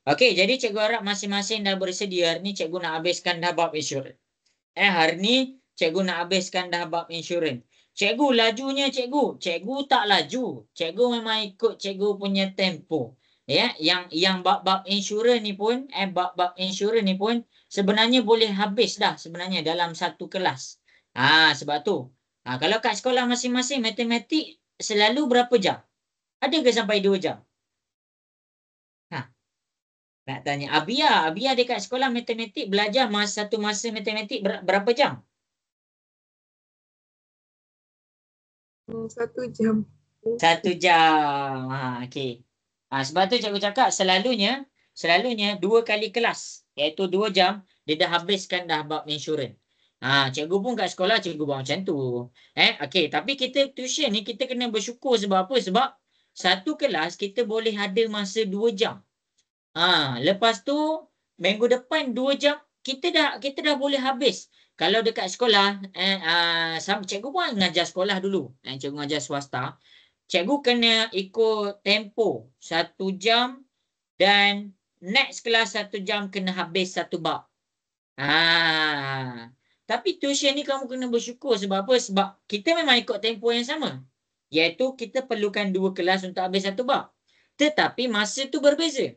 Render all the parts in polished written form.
Okey, jadi cikgu harap masing-masing dah bersedia. Hari ni cikgu nak habiskan dah bab insurans. Hari ni cikgu nak habiskan dah bab insurans. Cikgu lajunya cikgu. Cikgu tak laju. Cikgu memang ikut cikgu punya tempo. Ya, yang bab-bab insurans ni pun, bab-bab insurans ni pun sebenarnya boleh habis dah sebenarnya dalam satu kelas. Sebab tu. Kalau kat sekolah masing-masing matematik selalu berapa jam? Ada ke sampai 2 jam? Nak tanya Abia dekat sekolah matematik belajar satu masa matematik berapa jam? 1 jam. 1 jam. Okey. Sebab tu cikgu cakap selalunya 2 kali kelas, iaitu 2 jam dia dah habiskan dah bab insurans. Cikgu pun kat sekolah cikgu buat macam tu. Okey, tapi kita tuition ni kita kena bersyukur sebab apa? Sebab satu kelas kita boleh ada masa 2 jam. Lepas tu minggu depan 2 jam kita dah boleh habis. Kalau dekat sekolah cikgu pun mengajar sekolah dulu. Cikgu mengajar swasta. Cikgu kena ikut tempo 1 jam dan next kelas 1 jam kena habis satu bab. Tapi tuition ni kamu kena bersyukur sebab apa? Sebab kita memang ikut tempo yang sama. Iaitu kita perlukan 2 kelas untuk habis satu bab. Tetapi masa tu berbeza.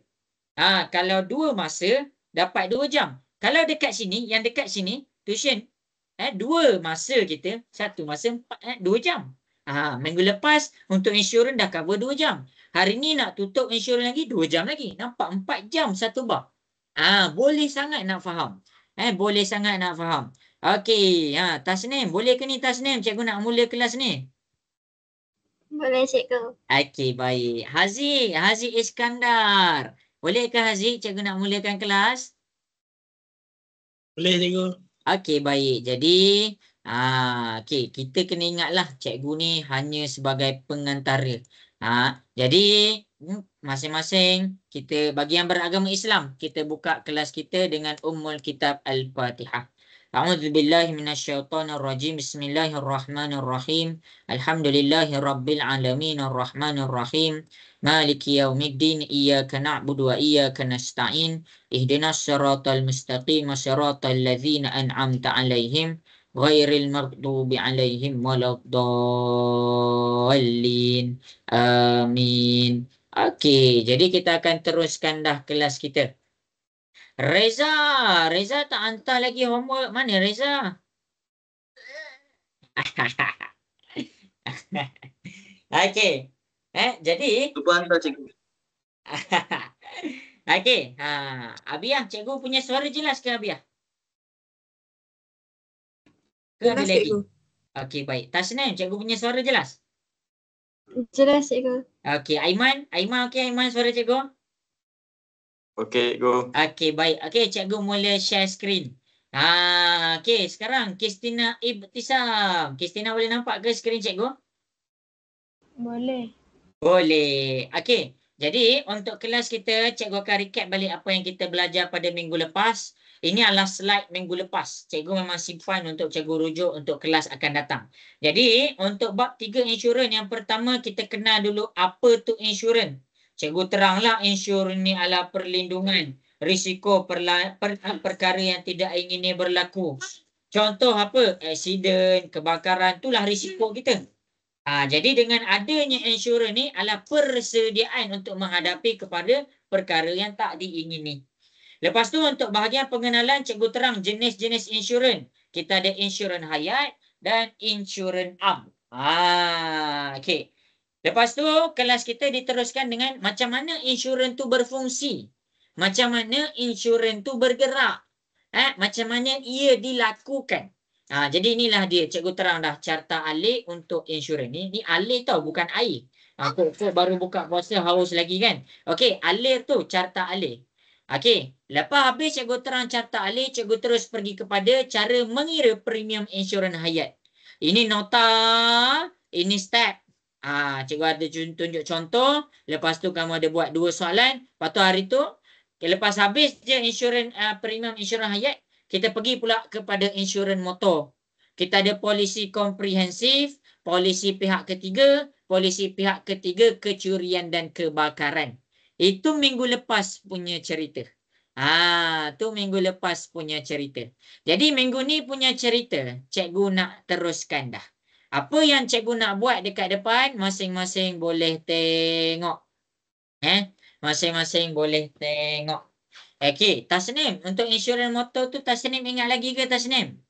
Kalau 2 masa dapat 2 jam. Kalau dekat sini, yang dekat sini tuition 2 masa kita, 1 masa 2 jam. Minggu lepas untuk insurans dah cover 2 jam. Hari ni nak tutup insurans lagi 2 jam lagi. Nampak 4 jam satu bab. Boleh sangat nak faham. Boleh sangat nak faham. Okey, Tasnim, boleh ke ni Tasnim? Cikgu nak mula kelas ni. Boleh cikgu. Okey, baik. Haziq Iskandar. Bolehkah Haziq cikgu nak mulakan kelas? Boleh cikgu. Okey, baik. Jadi, okey, kita kena ingatlah cikgu ni hanya sebagai pengantara. Jadi, masing-masing kita bagi yang beragama Islam, kita buka kelas kita dengan Ummul Kitab Al-Fatihah. A'udzubillahi minasyaitonirrajim. Bismillahirrahmanirrahim. Alhamdulillahirabbil alamin arrahmanirrahim. Maliki yaumiddin. Iyyaka na'budu wa iyyaka nasta'in. Ihdinas siratal mustaqim. Siratal ladzina an'amta 'alaihim ghairil maghdubi 'alaihim waladdallin. Amin. Okey, jadi kita akan teruskan dah kelas kita. Reza tak hantar lagi homework. Mana Reza? Okey. Jadi Cuba hantar cikgu. Okey. Abiah, cikgu punya suara jelas ke Abiah? Ke ada Jelas lagi? cikgu. Okey, baik. Tasnim, cikgu punya suara jelas? Jelas cikgu. Okey, Aiman okey Aiman suara cikgu? Okey, go. Okey, baik. Okey, cikgu mula share screen. Okey, sekarang Kristina Ibtisam. Kristina boleh nampak ke skrin cikgu? Boleh. Boleh. Okey. Jadi untuk kelas kita, cikgu akan recap balik apa yang kita belajar pada minggu lepas. Ini adalah slide minggu lepas. Cikgu memang simpan untuk cikgu rujuk untuk kelas akan datang. Jadi untuk bab 3 insurans, yang pertama kita kenal dulu apa tu insurans. Cikgu teranglah insurans ni adalah perlindungan risiko perkara yang tidak ingin berlaku. Contoh apa? Aksiden, kebakaran, itulah risiko kita. Jadi dengan adanya insurans ni adalah persediaan untuk menghadapi kepada perkara yang tak diingini. Lepas tu untuk bahagian pengenalan, cikgu terang jenis-jenis insurans. Kita ada insurans hayat dan insurans am. Okey. Lepas tu kelas kita diteruskan dengan macam mana insurans tu berfungsi. Macam mana insurans tu bergerak. Macam mana ia dilakukan. Jadi inilah dia, cikgu terang dah carta alik untuk insurans. Ni alik tau, bukan air. Aku baru buka puasa haus lagi kan. Okey, alir tu carta alik. Okey, lepas habis cikgu terang carta alik, cikgu terus pergi kepada cara mengira premium insurans hayat. Ini nota, ini step. Cikgu ada tunjuk contoh. Lepas tu kamu ada buat 2 soalan. Lepas tu hari tu, lepas habis je insurans premium insurans hayat, kita pergi pula kepada insurans motor. Kita ada polisi komprehensif, polisi pihak ketiga, polisi pihak ketiga kecurian dan kebakaran. Itu minggu lepas punya cerita. Tu minggu lepas punya cerita. Jadi minggu ni punya cerita, cikgu nak teruskan dah. Apa yang cikgu nak buat dekat depan, masing-masing boleh tengok. Masing-masing boleh tengok. Okey, Tasnim, untuk insurans motor tu Tasnim ingat lagi ke Tasnim?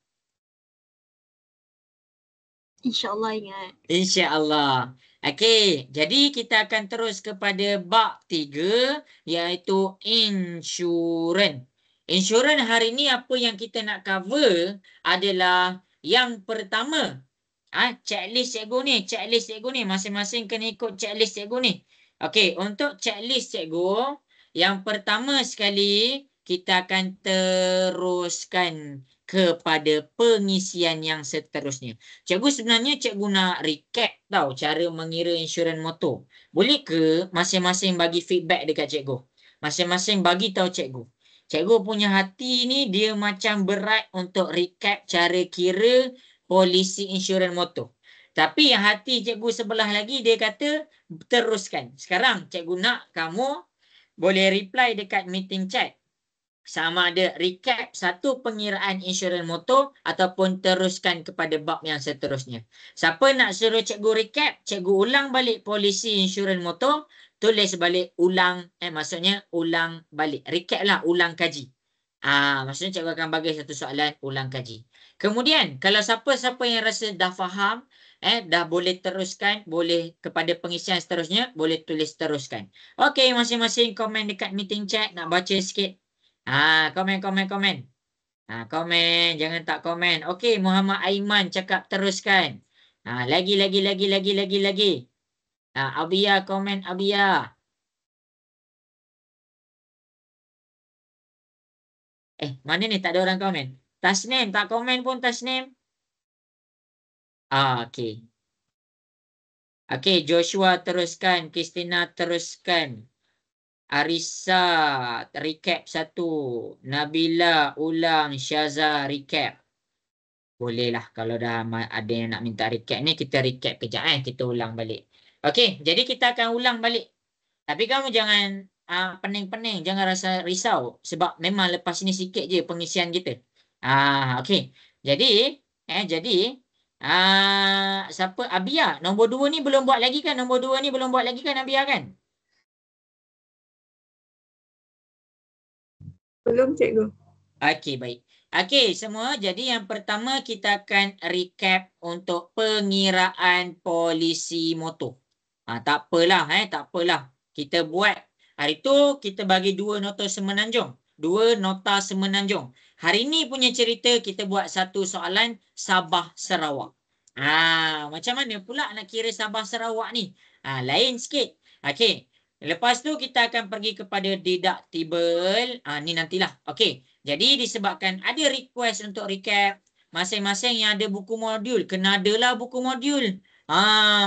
InsyaAllah ingat. InsyaAllah. Okey, jadi kita akan terus kepada bab 3 iaitu insurans. Insurans hari ni apa yang kita nak cover adalah yang pertama. Checklist cikgu ni. Masing-masing kena ikut checklist cikgu ni. Okey, untuk checklist cikgu, yang pertama sekali kita akan teruskan kepada pengisian yang seterusnya. Cikgu sebenarnya cikgu nak recap tau cara mengira insurans motor. Boleh ke masing-masing bagi feedback dekat cikgu? Masing-masing bagi tahu cikgu. Cikgu punya hati ni dia macam berat untuk recap cara kira polisi insurans motor. Tapi yang hati cikgu sebelah lagi dia kata teruskan. Sekarang cikgu nak kamu boleh reply dekat meeting chat. Sama ada recap satu pengiraan insurans motor ataupun teruskan kepada bab yang seterusnya. Siapa nak suruh cikgu recap, cikgu ulang balik polisi insurans motor, tulis balik ulang, maksudnya ulang balik. Recap lah, ulang kaji. Maksudnya cikgu akan bagi satu soalan, ulang kaji. Kemudian, kalau siapa-siapa yang rasa dah faham, dah boleh teruskan, boleh kepada pengisian seterusnya, boleh tulis teruskan. Okey, masing-masing komen dekat meeting chat, nak baca sikit. Komen. Komen, jangan tak komen. Okey, Muhammad Aiman cakap teruskan. Lagi. Abia komen Abia. Mana ni tak ada orang komen? Tasnim, tak komen pun Tasnim. Okey. Okey, Joshua teruskan, Christina teruskan. Arisa recap satu. Nabila ulang, Syaza recap. Boleh lah kalau dah ada yang nak minta recap ni, kita recap kejap kita ulang balik. Okey, jadi kita akan ulang balik. Tapi kamu jangan pening-pening, jangan rasa risau sebab memang lepas ni sikit je pengisian kita. Okey. Jadi siapa Abia nombor 2 ni belum buat lagi kan? Nombor 2 ni belum buat lagi kan Abia kan? Belum cikgu. Okey, baik. Okey, semua. Jadi yang pertama kita akan recap untuk pengiraan polisi motor. Tak apalah, tak apalah. Kita buat hari tu kita bagi 2 nota semenanjung. 2 nota semenanjung. Hari ni punya cerita kita buat satu soalan Sabah Sarawak. Macam mana pula nak kira Sabah Sarawak ni? Lain sikit. Okey. Lepas tu kita akan pergi kepada deductible. Ni nantilah. Okey. Jadi disebabkan ada request untuk recap, masing-masing yang ada buku modul, kena adalah buku modul.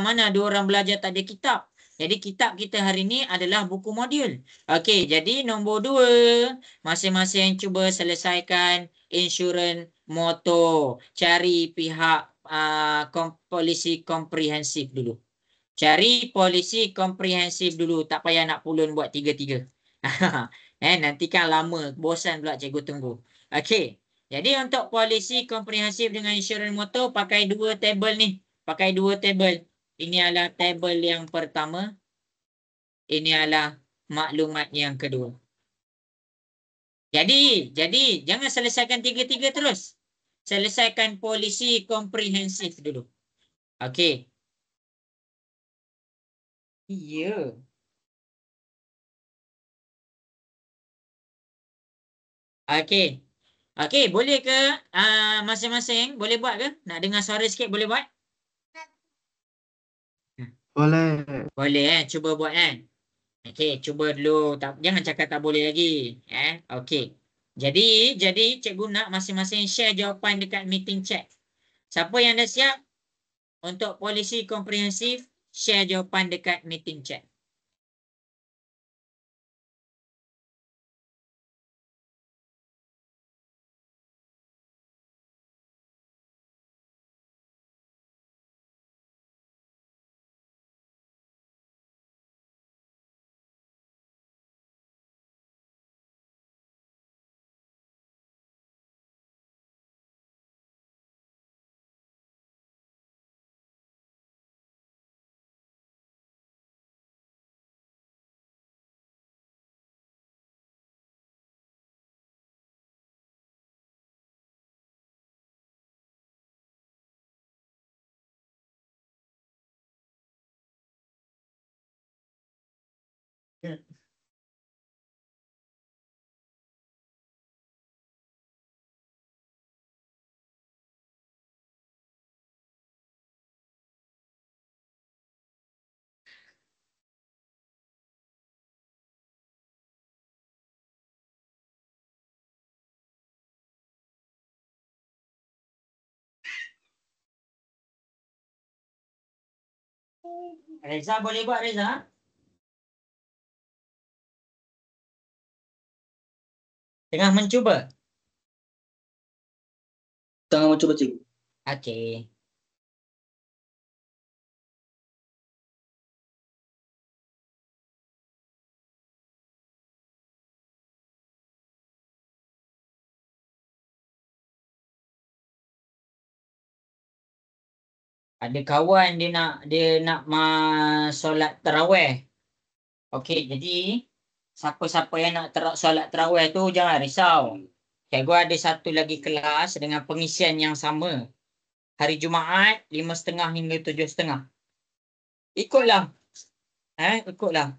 Mana ada orang belajar tak ada kitab. Jadi kitab kita hari ni adalah buku modul. Okey, jadi nombor 2, masing-masing cuba selesaikan insurans motor. Cari pihak polisi komprehensif dulu. Cari polisi komprehensif dulu. Tak payah nak pulun buat 3-3. Nanti kan lama. Bosan pula cikgu tunggu. Okey. Jadi untuk polisi komprehensif dengan insurans motor, pakai 2 tabel ni. Pakai 2 tabel. Ini adalah tabel yang pertama. Ini adalah maklumat yang kedua. Jadi jangan selesaikan 3-3 terus. Selesaikan polisi komprehensif dulu. Okey. Ya. Okey. Okey, boleh ke masing-masing boleh buat ke? Nak dengar suara sikit boleh buat? Boleh. Boleh cuba buat Okey, cuba dulu. Jangan cakap tak boleh lagi. Okey. Jadi cikgu nak masing-masing share jawapan dekat meeting chat. Siapa yang dah siap untuk polisi komprehensif, share jawapan dekat meeting chat. Reza boleh buat Reza? Tengah mencuba. Tengah mencuba cikgu. Okey. Ada kawan dia nak solat tarawih. Okey, jadi siapa-siapa yang nak solat tarawih tu jangan risau. Cikgu ada satu lagi kelas dengan pengisian yang sama. Hari Jumaat 5.30 hingga 7.30. Ikutlah. Ikutlah.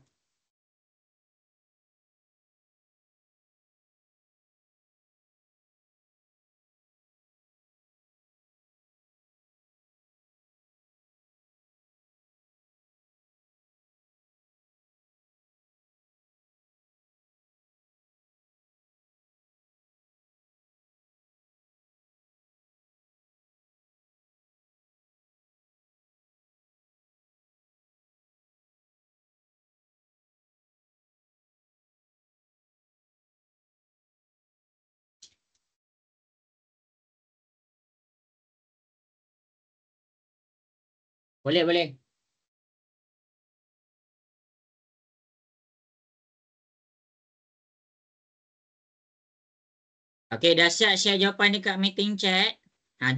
Boleh, boleh. Okey, dah siap share jawapan dekat meeting chat.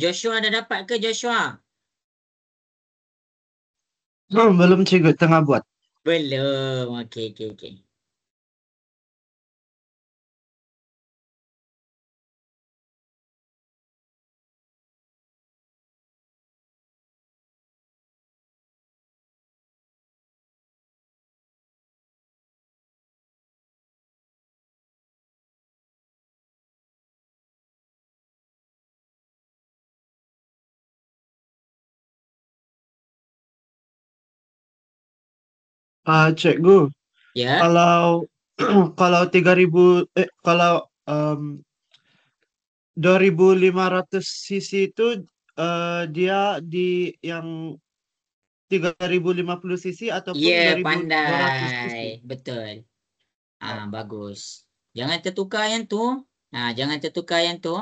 Joshua dah dapat ke Joshua? Belum cikgu, tengah buat. Belum. Okey, okey, okey. Cikgu, Ya. kalau kalau 3.000 kalau 2.500 cc itu dia di yang 3.050 cc ataupun Ya, 2.200 cc. pandai. Betul. Bagus. Jangan tertukar yang tu. Jangan tertukar yang tu.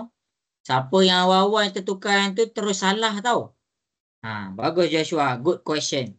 Siapa yang awal-awal tertukar yang tu terus salah tau. Bagus Joshua. Good question.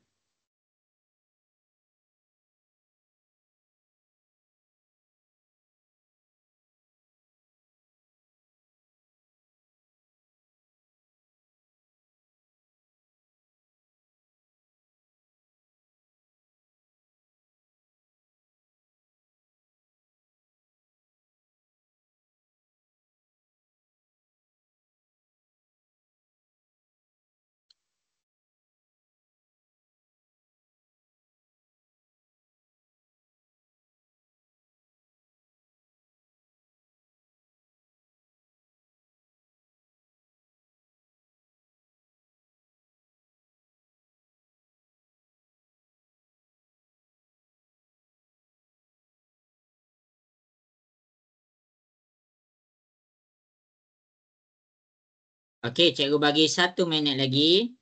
Okey, cikgu bagi 1 minit lagi.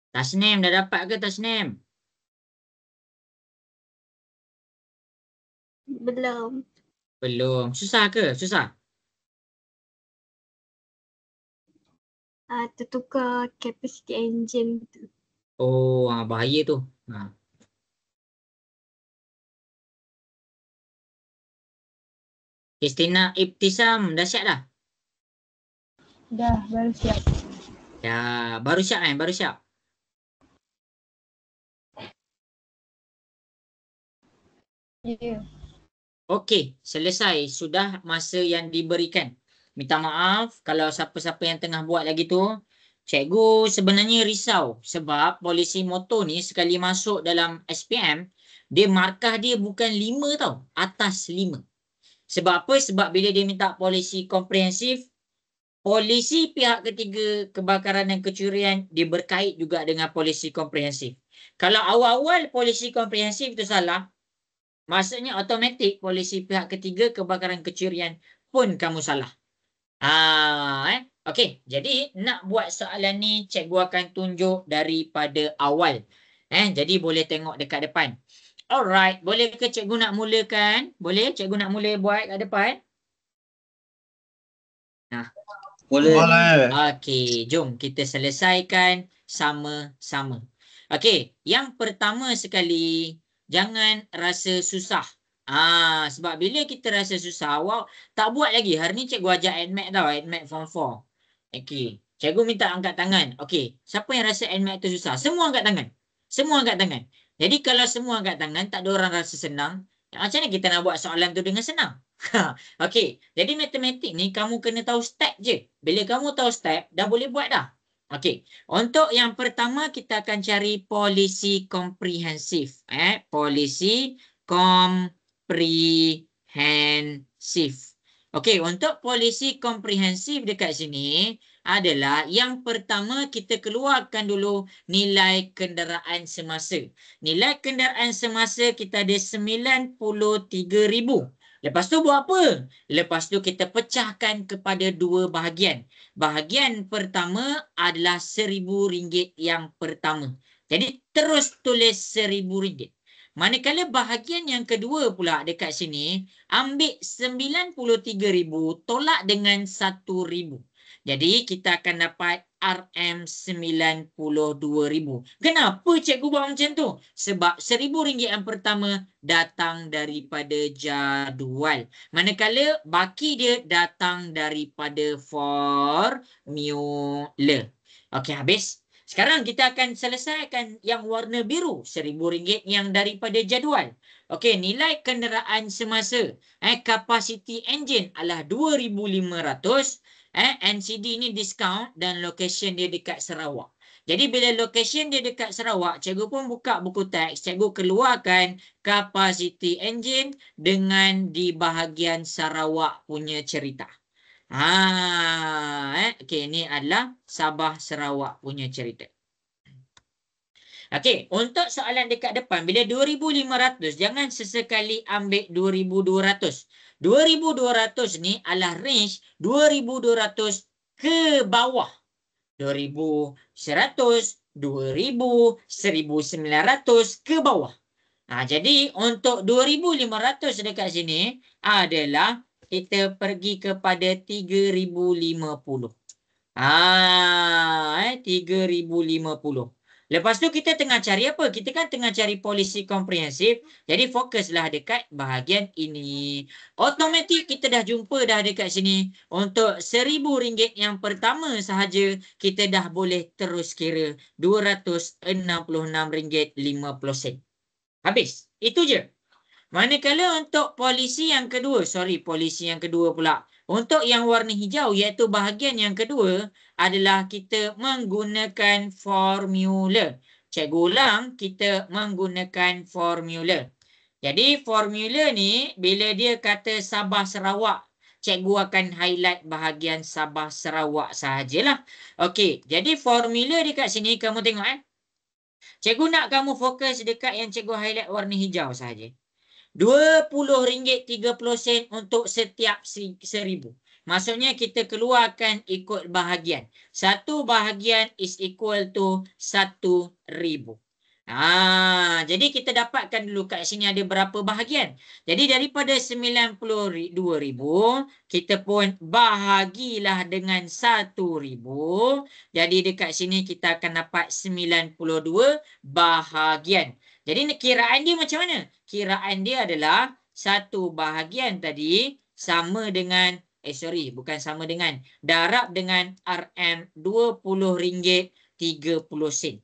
Tasnim dah dapat ke Tasnim? Belum. Belum. Susah ke? Susah? Tertukar capacity engine tu. Oh, bahaya tu. Kristina Ibtisam, dah siap dah? Dah, baru siap. Ya, baru siap kan? Baru siap. Ya. Okey, selesai. Sudah masa yang diberikan. Minta maaf kalau siapa-siapa yang tengah buat lagi tu. Cikgu sebenarnya risau sebab polisi motor ni sekali masuk dalam SPM, dia markah dia bukan 5 tau, atas 5. Sebab apa? Sebab bila dia minta polisi komprehensif, polisi pihak ketiga kebakaran dan kecurian dia berkait juga dengan polisi komprehensif. Kalau awal-awal polisi komprehensif itu salah, maksudnya automatik polisi pihak ketiga kebakaran kecurian pun kamu salah. Okey, jadi nak buat soalan ni cikgu akan tunjuk daripada awal. Jadi boleh tengok dekat depan. Alright, boleh ke cikgu nak mulakan? Boleh cikgu nak mula buat kat depan? Boleh. Boleh. Okey, jom kita selesaikan sama-sama. Okey, yang pertama sekali, jangan rasa susah. Sebab bila kita rasa susah, awak tak buat lagi. Hari ni cikgu ajar NMAT tau, NMAT Form 4. Okey, cikgu minta angkat tangan. Okey, siapa yang rasa NMAT tu susah? Semua angkat tangan. Semua angkat tangan. Jadi kalau semua angkat tangan, tak ada orang rasa senang. Macam mana kita nak buat soalan tu dengan senang? Okey, jadi matematik ni kamu kena tahu step je. Bila kamu tahu step, dah boleh buat dah. Okey, untuk yang pertama kita akan cari polisi komprehensif. Polisi komprehensif. Okey, untuk polisi komprehensif dekat sini adalah yang pertama kita keluarkan dulu nilai kenderaan semasa. Nilai kenderaan semasa kita ada 93,000. Lepas tu buat apa? Lepas tu kita pecahkan kepada dua bahagian. Bahagian pertama adalah RM1,000 yang pertama. Jadi terus tulis RM1,000. Manakala bahagian yang kedua pula dekat sini, ambil 93,000 tolak dengan 1,000. Jadi kita akan dapat RM92,000. Kenapa cikgu buat macam tu? Sebab RM1,000 yang pertama datang daripada jadual. Manakala baki dia datang daripada formula. Okey, habis. Sekarang kita akan selesaikan yang warna biru. RM1,000 yang daripada jadual. Okey, nilai kenderaan semasa. Capacity engine adalah 2,500. NCD ni discount dan location dia dekat Sarawak. Jadi bila location dia dekat Sarawak, cikgu pun buka buku teks, cikgu keluarkan capacity engine dengan di bahagian Sarawak punya cerita. Okey, ni adalah Sabah Sarawak punya cerita. Okey, untuk soalan dekat depan, bila 2,500, jangan sesekali ambil 2,200. 2,200 ni adalah range 2,200 ke bawah. 2,100, 2,000, 1,900 ke bawah. Jadi untuk 2,500 dekat sini adalah kita pergi kepada 3,050. 3,050. Lepas tu kita tengah cari apa? Kita kan tengah cari polisi komprehensif. Jadi fokuslah dekat bahagian ini. Automatik kita dah jumpa dah dekat sini. Untuk RM1,000 yang pertama sahaja, kita dah boleh terus kira RM266.50. Habis. Itu je. Manakala untuk polisi yang kedua, polisi yang kedua pula. Untuk yang warna hijau iaitu bahagian yang kedua adalah kita menggunakan formula. Cikgu ulang, kita menggunakan formula. Jadi formula ni bila dia kata Sabah Sarawak, cikgu akan highlight bahagian Sabah Sarawak sahajalah. Okey, jadi formula dekat sini kamu tengok Cikgu nak kamu fokus dekat yang cikgu highlight warna hijau sahaja. RM20.30 untuk setiap 1,000. Maksudnya kita keluarkan ikut bahagian. Satu bahagian is equal to 1,000. Jadi kita dapatkan dulu kat sini ada berapa bahagian. Jadi daripada 92,000, kita pun bahagilah dengan 1,000. Jadi dekat sini kita akan dapat 92 bahagian. Jadi kiraan dia macam mana? Kiraan dia adalah satu bahagian tadi sama dengan bukan sama dengan, darab dengan RM20.30.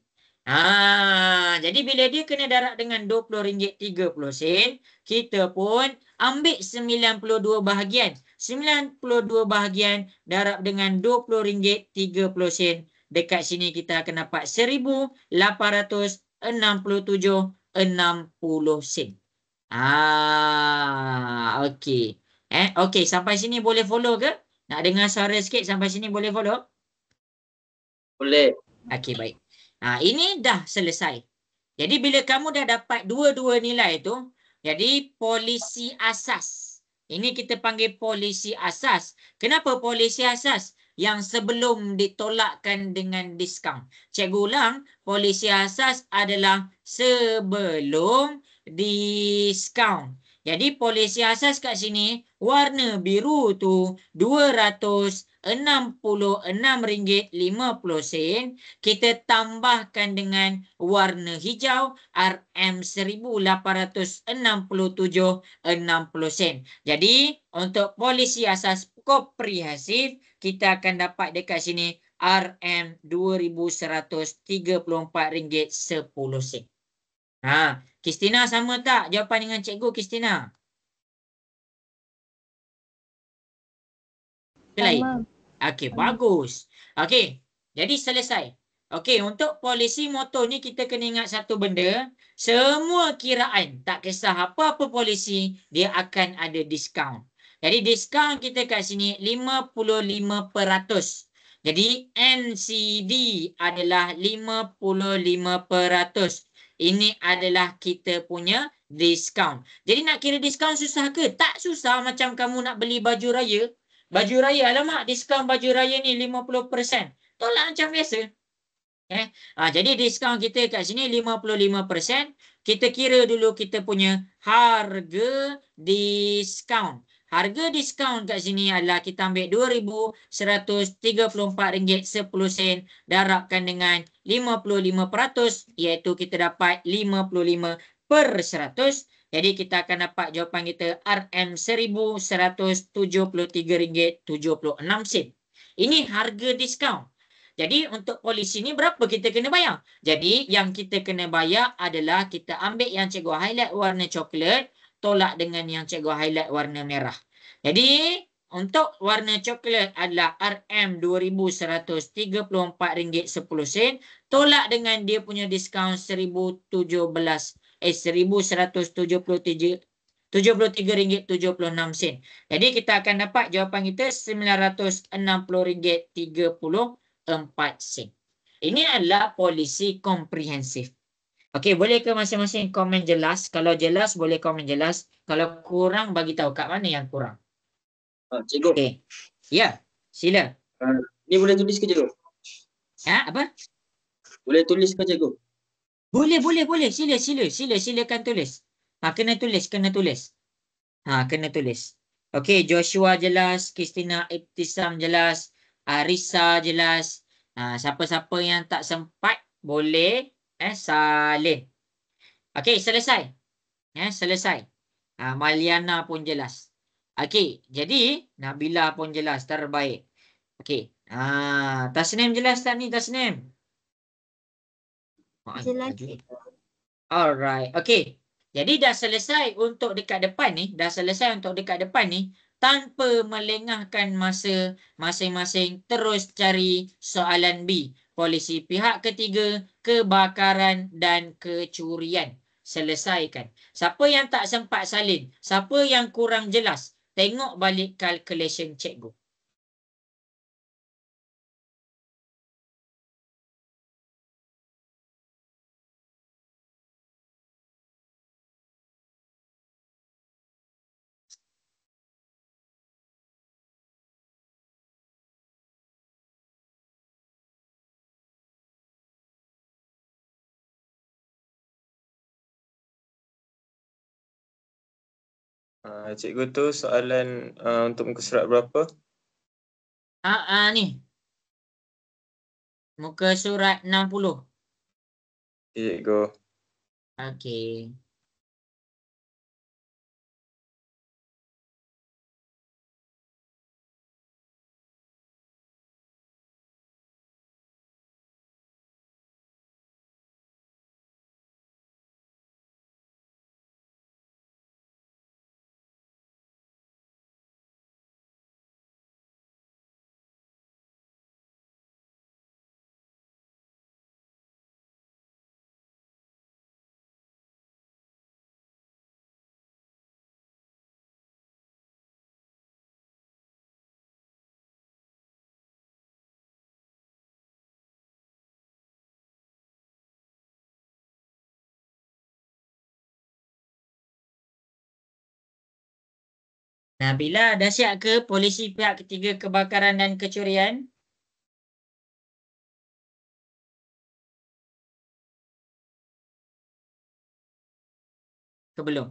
Jadi bila dia kena darab dengan RM20.30, kita pun ambil 92 bahagian. 92 bahagian darab dengan RM20.30. Dekat sini kita akan dapat 1,867.60 sen. Okey. Okey, sampai sini boleh follow ke? Nak dengar suara sikit sampai sini boleh follow? Boleh. Okey, baik. Ini dah selesai. Jadi bila kamu dah dapat dua-dua nilai tu, jadi polisi asas. Ini kita panggil polisi asas. Kenapa polisi asas? Yang sebelum ditolakkan dengan diskaun. Cikgu ulang, polisi asas adalah sebelum diskaun. Jadi polisi asas kat sini, warna biru tu RM266.50. Kita tambahkan dengan warna hijau RM1,867.60. Jadi untuk polisi asas komprehensif, kita akan dapat dekat sini RM2,134.10. Kristina sama tak jawapan dengan cikgu Kristina? Lain. Sama. Okey, bagus. Okey, jadi selesai. Okey, untuk polisi motor ni kita kena ingat satu benda. Semua kiraan, tak kisah apa-apa polisi, dia akan ada diskaun. Jadi diskaun kita kat sini 55%. Jadi NCD adalah 55%. Ini adalah kita punya diskaun. Jadi nak kira diskaun susah ke? Tak susah macam kamu nak beli baju raya. Baju raya, alamak, diskaun baju raya ni 50%. Tolak macam biasa. Jadi diskaun kita kat sini 55%. Kita kira dulu kita punya harga diskaun. Harga diskaun kat sini adalah kita ambil RM2,134.10 darabkan dengan 55%, iaitu kita dapat 55%. Jadi kita akan dapat jawapan kita RM1,173.76. Ini harga diskaun. Jadi untuk polisi ni berapa kita kena bayar? Jadi yang kita kena bayar adalah kita ambil yang cikgu highlight warna coklat, tolak dengan yang cikgu highlight warna merah. Jadi untuk warna coklat adalah RM2,134.10, tolak dengan dia punya diskaun RM1,173.76. Jadi kita akan dapat jawapan kita RM960.34. Ini adalah polisi komprehensif. Okey, boleh ke masing-masing komen jelas? Kalau jelas, boleh komen jelas. Kalau kurang, bagi tahu kat mana yang kurang. Cikgu. Okey. Ya, sila. Ni boleh tulis ke cikgu? Apa? Boleh tulis ke cikgu? Boleh. Silakan tulis. Kena tulis. Kena tulis. Okey, Joshua jelas, Kristina Ibtisam jelas, Arisa jelas. Siapa-siapa yang tak sempat boleh salin. Okey, selesai. Selesai. Maliana pun jelas. Okey, jadi Nabila pun jelas, terbaik. Okey. Tasnim jelas tak ni, Tasnim? Jelas. Alright. Okey. Jadi dah selesai untuk dekat depan ni, tanpa melengahkan masa masing-masing, terus cari soalan B. Polisi pihak ketiga, kebakaran dan kecurian. Selesaikan. Siapa yang tak sempat salin? Siapa yang kurang jelas? Tengok balik calculation cikgu. Cikgu tu soalan untuk muka surat berapa? Ni. Muka surat 60. Cikgu. Okey. Nabila, dah siap ke polisi pihak ketiga kebakaran dan kecurian? Ke belum?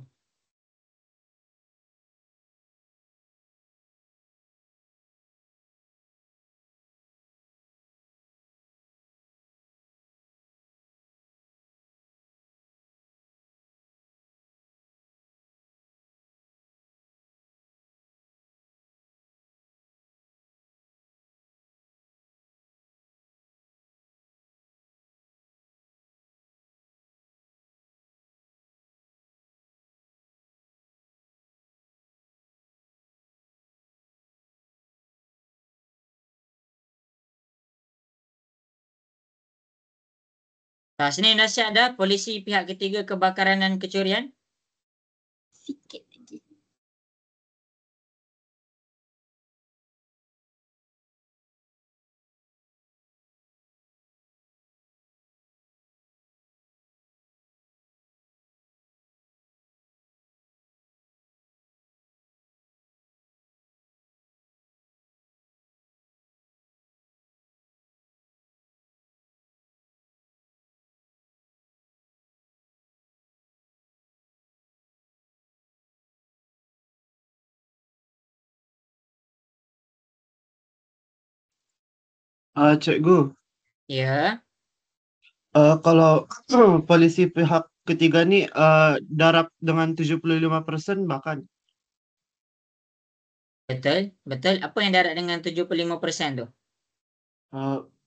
Tasnim dah siap dah polisi pihak ketiga kebakaran dan kecurian? Sikit lagi. Cikgu, Ya, kalau polisi pihak ketiga ni darab dengan 75% bahkan betul. Betul. Apa yang darat dengan 75% tu?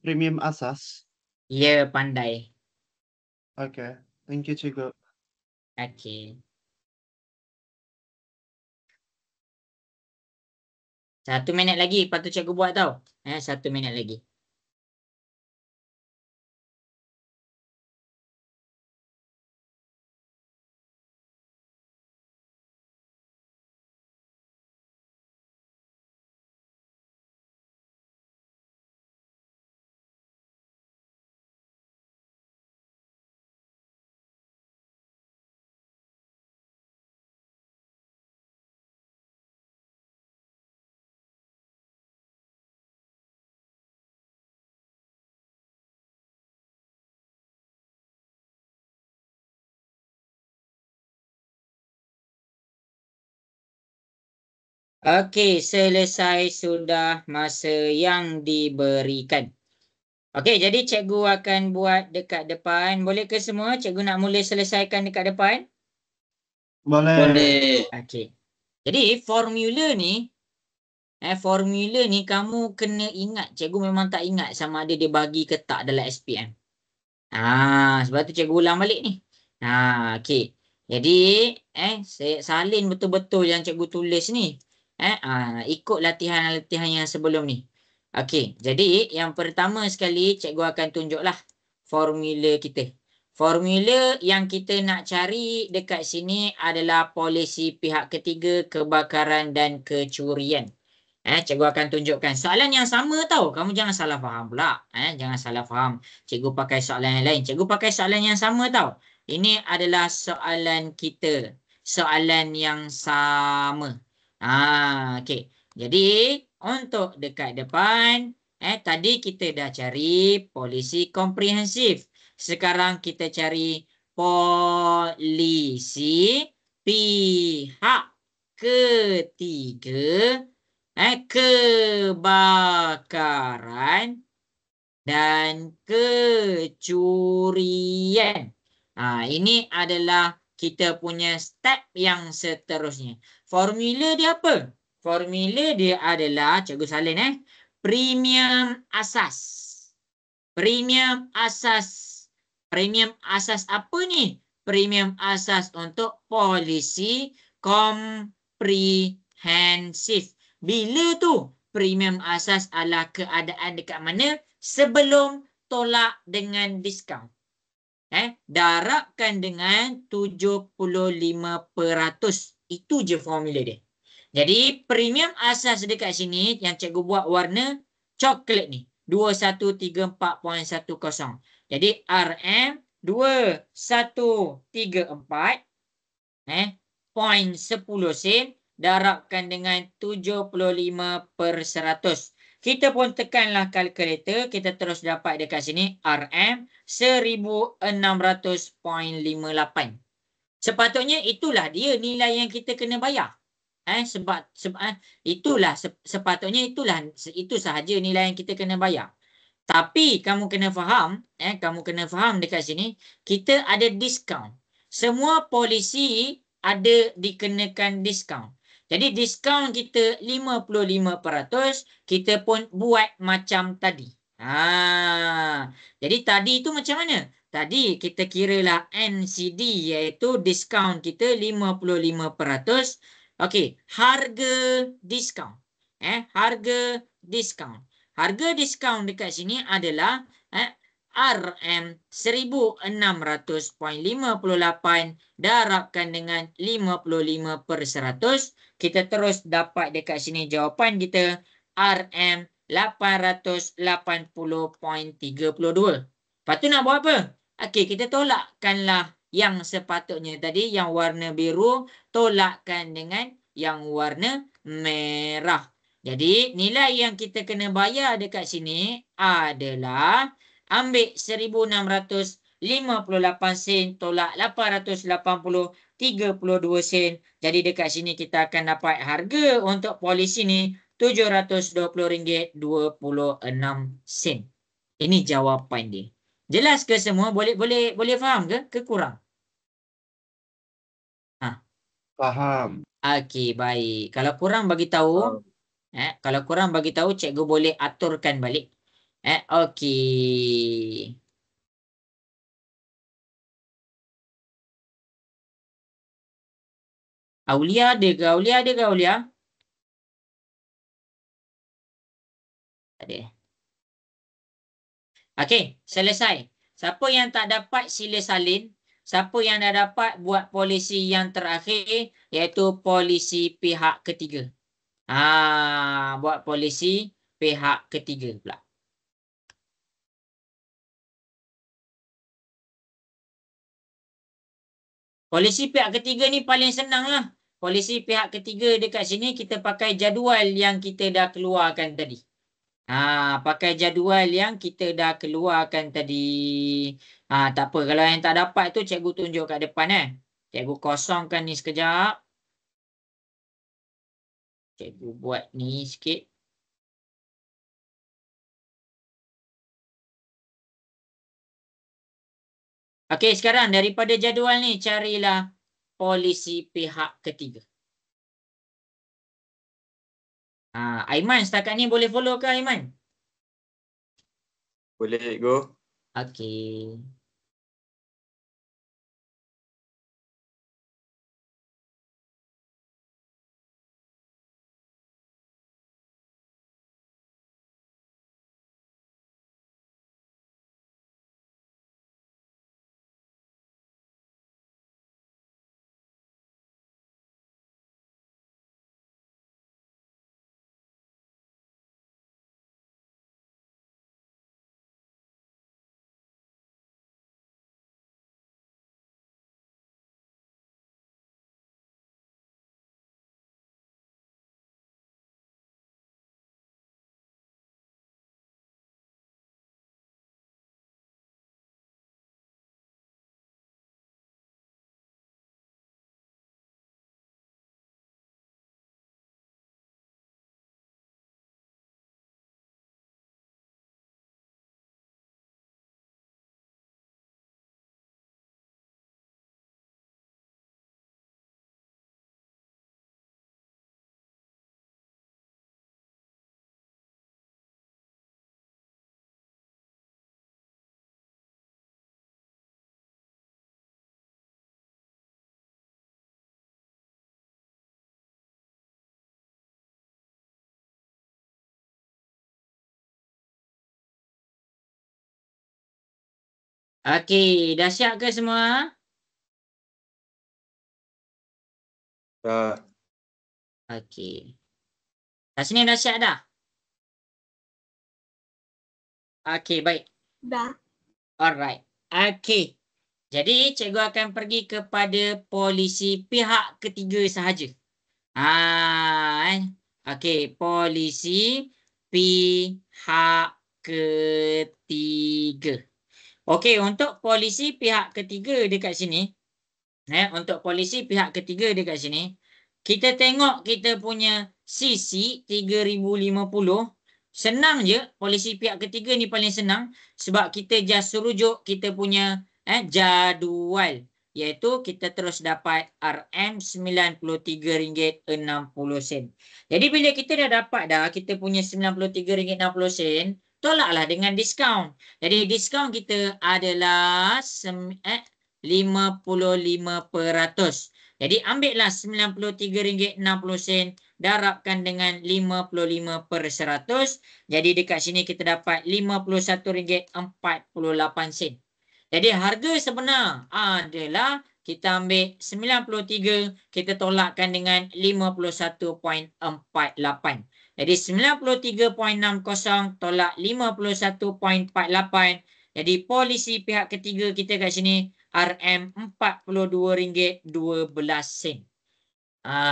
premium asas. Ya, pandai. Okay, thank you cikgu. Okey. 1 minit lagi. Lepas tu cikgu buat tau. 1 minit lagi. Okey, selesai sudah masa yang diberikan. Okey, jadi cikgu akan buat dekat depan. Boleh ke semua? Cikgu nak mula selesaikan dekat depan. Boleh. Okey. Jadi formula ni kamu kena ingat. Cikgu memang tak ingat sama ada dia bagi ke tak dalam SPM. Sebab tu cikgu ulang balik ni. Okey. Jadi, saya salin betul-betul yang cikgu tulis ni. Ikut latihan-latihan yang sebelum ni. Okey. Jadi, yang pertama sekali cikgu akan tunjuklah formula kita. Formula yang kita nak cari dekat sini adalah polisi pihak ketiga kebakaran dan kecurian. Cikgu akan tunjukkan soalan yang sama tau. Kamu jangan salah faham pula. Jangan salah faham. Cikgu pakai soalan yang lain. Cikgu pakai soalan yang sama tau. Ini adalah soalan kita. Soalan yang sama. Okey. Jadi, untuk dekat depan, tadi kita dah cari polisi komprehensif. Sekarang kita cari polisi pihak ketiga kebakaran dan kecurian. Ini adalah kita punya step yang seterusnya. Formula dia apa? Formula dia adalah, cikgu salin premium asas. Premium asas. Premium asas apa ni? Premium asas untuk polisi komprehensif. Bila tu premium asas adalah keadaan dekat mana sebelum tolak dengan diskaun. Darabkan dengan 75%. Itu je formula dia. Jadi premium asas dekat sini yang cikgu buat warna coklat ni. 2134.10. Jadi RM 2134 0.10 sen darabkan dengan 75%. Kita pun tekanlah kalkulator, kita terus dapat dekat sini RM 1600.58. Sepatutnya itulah dia nilai yang kita kena bayar. Sepatutnya itu sahaja nilai yang kita kena bayar. Tapi kamu kena faham, dekat sini kita ada diskaun. Semua polisi ada dikenakan diskaun. Jadi diskaun kita 55%, kita pun buat macam tadi. Jadi tadi itu macam mana? Tadi kita kiralah NCD iaitu diskaun kita 55%. Okey, harga diskaun. Harga diskaun. Harga diskaun dekat sini adalah RM 1600.58 darabkan dengan 55%. Kita terus dapat dekat sini jawapan kita RM 880.32. Lepas tu nak buat apa? Okey, kita tolakkanlah yang sepatutnya tadi, yang warna biru, tolakkan dengan yang warna merah. Jadi nilai yang kita kena bayar dekat sini adalah ambil 1658 sen tolak 880.32 sen. Jadi dekat sini kita akan dapat harga untuk polisi ni RM720.26. Ini jawapan dia. Jelas ke semua? Boleh faham ke kurang? Faham. Okey, baik. Kalau kurang bagi tahu, cikgu boleh aturkan balik. Okey. Aulia ada ke? Aulia? Tak ada. Okey, selesai. Siapa yang tak dapat sila salin. Siapa yang dah dapat buat polisi yang terakhir iaitu polisi pihak ketiga. Buat polisi pihak ketiga pula. Polisi pihak ketiga ni paling senang lah. Polisi pihak ketiga dekat sini kita pakai jadual yang kita dah keluarkan tadi. Pakai jadual yang kita dah keluarkan tadi. Tak apa. Kalau yang tak dapat tu cikgu tunjuk kat depan. Cikgu kosongkan ni sekejap. Cikgu buat ni sikit. Okey, sekarang daripada jadual ni carilah polisi pihak ketiga. Aiman setakat ni boleh follow ke Aiman? Boleh go. Okey. Okey, dah siap ke semua? Dah. Okey. Kat sini dah siap dah? Okey, baik. Dah. Alright. Okey. Jadi cikgu akan pergi kepada polisi pihak ketiga sahaja. Okey, polisi pihak ketiga. Okey, untuk polisi pihak ketiga dekat sini, untuk polisi pihak ketiga dekat sini, kita tengok kita punya CC 3050. Senang je, polisi pihak ketiga ni paling senang sebab kita just rujuk kita punya jadual, iaitu kita terus dapat RM93.60. Jadi bila kita dah dapat kita punya RM93.60, tolaklah dengan diskaun. Jadi diskaun kita adalah 55%. Jadi ambillah RM93.60 darabkan dengan 55%. Jadi dekat sini kita dapat RM51.48. Jadi harga sebenar adalah kita ambil 93, kita tolakkan dengan 51.48. Jadi 93.60 tolak 51.48. Jadi polisi pihak ketiga kita kat sini RM42.12.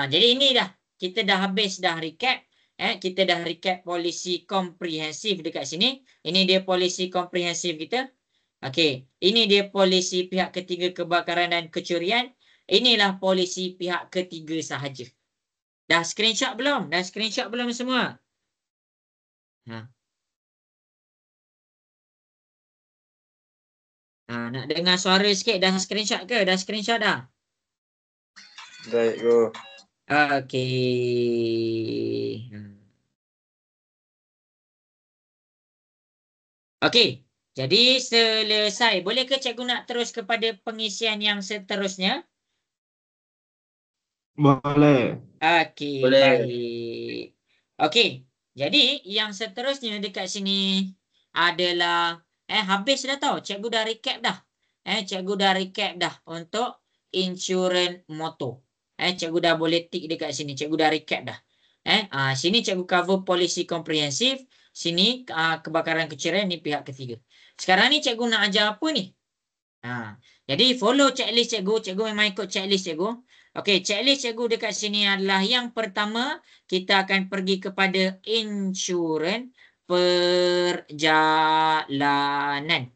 Jadi ini dah, kita dah habis dah recap. Kita dah recap polisi komprehensif dekat sini. Ini dia polisi komprehensif kita. Okey, ini dia polisi pihak ketiga kebakaran dan kecurian. Inilah polisi pihak ketiga sahaja. Dah screenshot belum? Dah screenshot belum semua? Nak dengar suara sikit. Dah screenshot ke? Dah screenshot dah? Baik, go. Okey. Okey. Jadi selesai. Boleh ke cikgu nak terus kepada pengisian yang seterusnya? Boleh. Okey, Boleh. baik. Okey. Jadi yang seterusnya dekat sini adalah habis dah tau. Cikgu dah recap dah. Cikgu dah recap dah untuk insurans motor. Cikgu dah boleh tick dekat sini. Cikgu dah recap dah. Sini cikgu cover polisi komprehensif. Sini kebakaran kecurian, ni pihak ketiga. Sekarang ni cikgu nak ajar apa ni? Jadi follow checklist cikgu. Cikgu memang ikut checklist cikgu. Okey, checklist cikgu dekat sini adalah yang pertama, kita akan pergi kepada insurans perjalanan.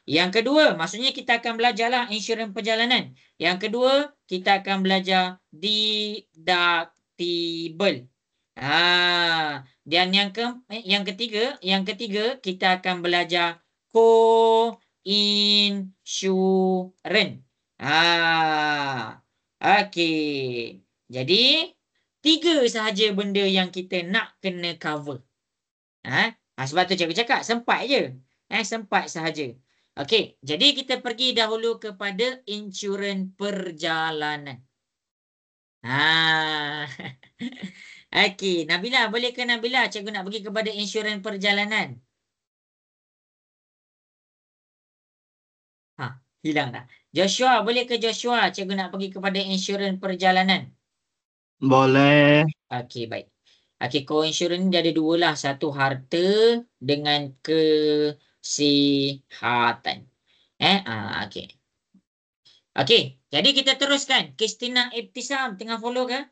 Yang kedua, maksudnya kita akan belajarlah insurans perjalanan. Yang kedua, kita akan belajar deductible. Dan yang ketiga kita akan belajar co-insurance. Okey. Jadi 3 sahaja benda yang kita nak kena cover. Sebab tu cikgu cakap sempat je. Sempat sahaja. Okey, jadi kita pergi dahulu kepada insurans perjalanan. Okey, Nabila, boleh ke Nabila? Cikgu nak pergi kepada insurans perjalanan. Hilang dah. Joshua, boleh ke Joshua? Cikgu nak pergi kepada insurans perjalanan. Boleh. Okey, baik. Okey, co-insurance dia ada 2 lah. Satu harta dengan kesihatan. Okey. Okey, jadi kita teruskan. Kristina Ibtisam tengah follow ke?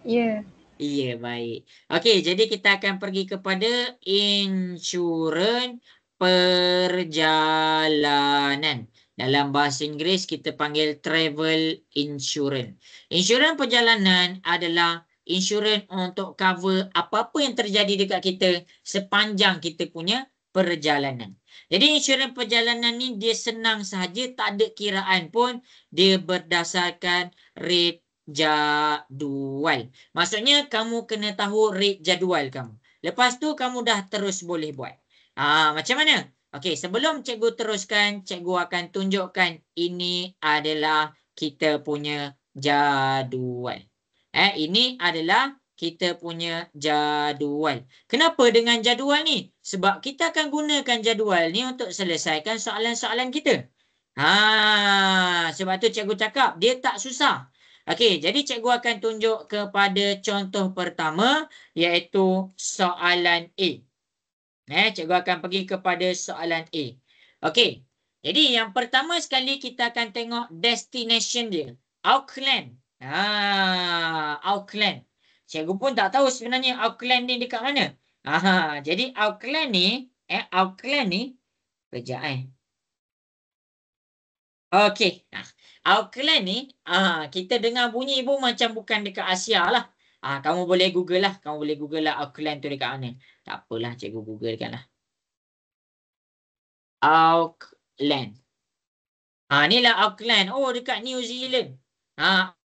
Ya. Ya, baik. Okey, jadi kita akan pergi kepada insurans perjalanan. Dalam bahasa Inggeris kita panggil travel insurance. Insurans perjalanan adalah insurans untuk cover apa-apa yang terjadi dekat kita sepanjang kita punya perjalanan. Jadi insurans perjalanan ni dia senang sahaja, tak ada kiraan pun, dia berdasarkan rate jadual. Maksudnya kamu kena tahu rate jadual kamu. Lepas tu kamu dah terus boleh buat. Macam mana? Okey, sebelum cikgu teruskan, cikgu akan tunjukkan ini adalah kita punya jadual. Ini adalah kita punya jadual. Kenapa dengan jadual ni? Sebab kita akan gunakan jadual ni untuk selesaikan soalan-soalan kita. Sebab tu cikgu cakap dia tak susah. Okey, jadi cikgu akan tunjuk kepada contoh pertama, iaitu soalan A. Cikgu akan pergi kepada soalan A. Okey, jadi yang pertama sekali kita akan tengok destination dia. Auckland. Auckland. Cikgu pun tak tahu sebenarnya Auckland ni dekat mana. Jadi Auckland ni, kejap Okey. Auckland ni, kita dengar bunyi pun macam bukan dekat Asia lah. Kamu boleh Google lah. Kamu boleh Google lah Auckland tu dekat mana. Tak apalah, cikgu Google kan lah. Auckland. Ni lah Auckland. Oh, dekat New Zealand.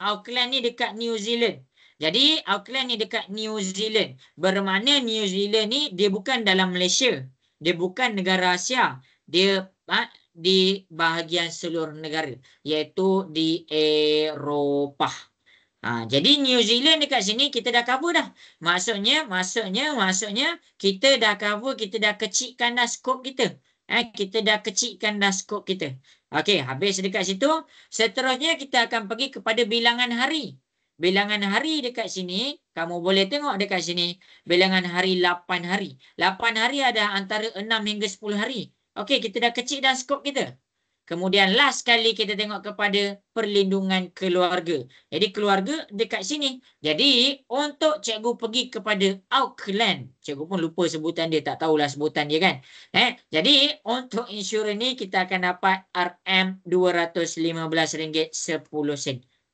Auckland ni dekat New Zealand. Jadi, Auckland ni dekat New Zealand. Bermakna New Zealand ni dia bukan dalam Malaysia. Dia bukan negara Asia. Dia di bahagian seluruh negara. Iaitu di Eropah. Jadi New Zealand dekat sini kita dah cover dah. Maksudnya kita dah cover, kita dah kecilkan dah skop kita. Kita dah kecilkan dah skop kita. Okey, habis dekat situ. Seterusnya kita akan pergi kepada bilangan hari. Bilangan hari dekat sini, kamu boleh tengok dekat sini. Bilangan hari 8 hari. 8 hari ada antara 6 hingga 10 hari. Okey, kita dah kecil dah skop kita. Kemudian last kali kita tengok kepada perlindungan keluarga. Jadi keluarga dekat sini. Jadi untuk cikgu pergi kepada Auckland. Cikgu pun lupa sebutan dia. Tak tahulah sebutan dia kan. Jadi untuk insurans ni kita akan dapat RM215.10.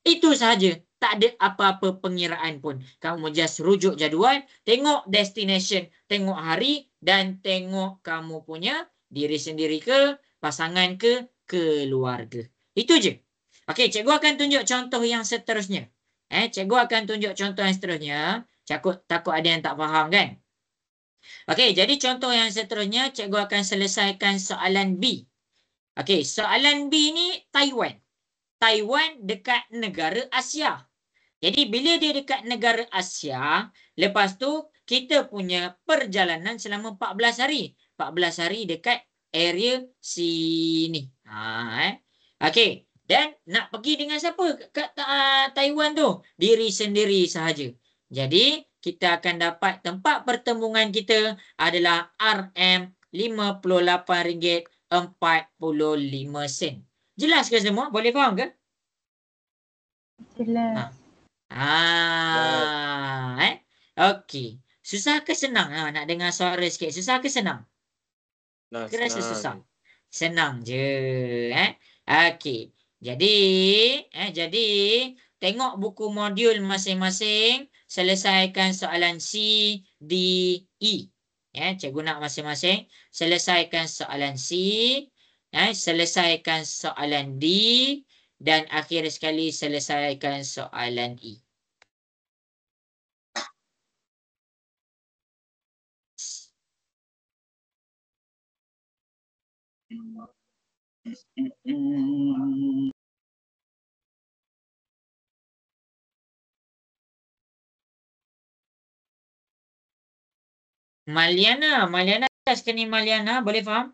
Itu sahaja. Tak ada apa-apa pengiraan pun. Kamu just rujuk jadual. Tengok destination. Tengok hari. Dan tengok kamu punya diri sendiri ke, pasangan ke, keluarga. Itu je. Okey, cikgu akan tunjuk contoh yang seterusnya. Cikgu akan tunjuk contoh yang seterusnya. Takut ada yang tak faham kan? Okey, jadi contoh yang seterusnya cikgu akan selesaikan soalan B. Okey, soalan B ni Taiwan. Taiwan dekat negara Asia. Jadi bila dia dekat negara Asia, lepas tu kita punya perjalanan selama 14 hari. 14 hari dekat area sini. Okey. Dan nak pergi dengan siapa kat Taiwan tu? Diri sendiri sahaja. Jadi kita akan dapat tempat pertemuan kita adalah RM58.45. Jelas ke semua? Boleh faham ke? Jelas. Okey. Susah ke senang? Nak dengar suara sikit. Susah ke senang? Ke rasa susah? Senang je. Okey. Jadi tengok buku modul masing-masing. Selesaikan soalan C, D, E. Cikgu nak masing-masing. Selesaikan soalan C. Selesaikan soalan D. Dan akhir sekali selesaikan soalan E. Maliana sekali Maliana, boleh faham?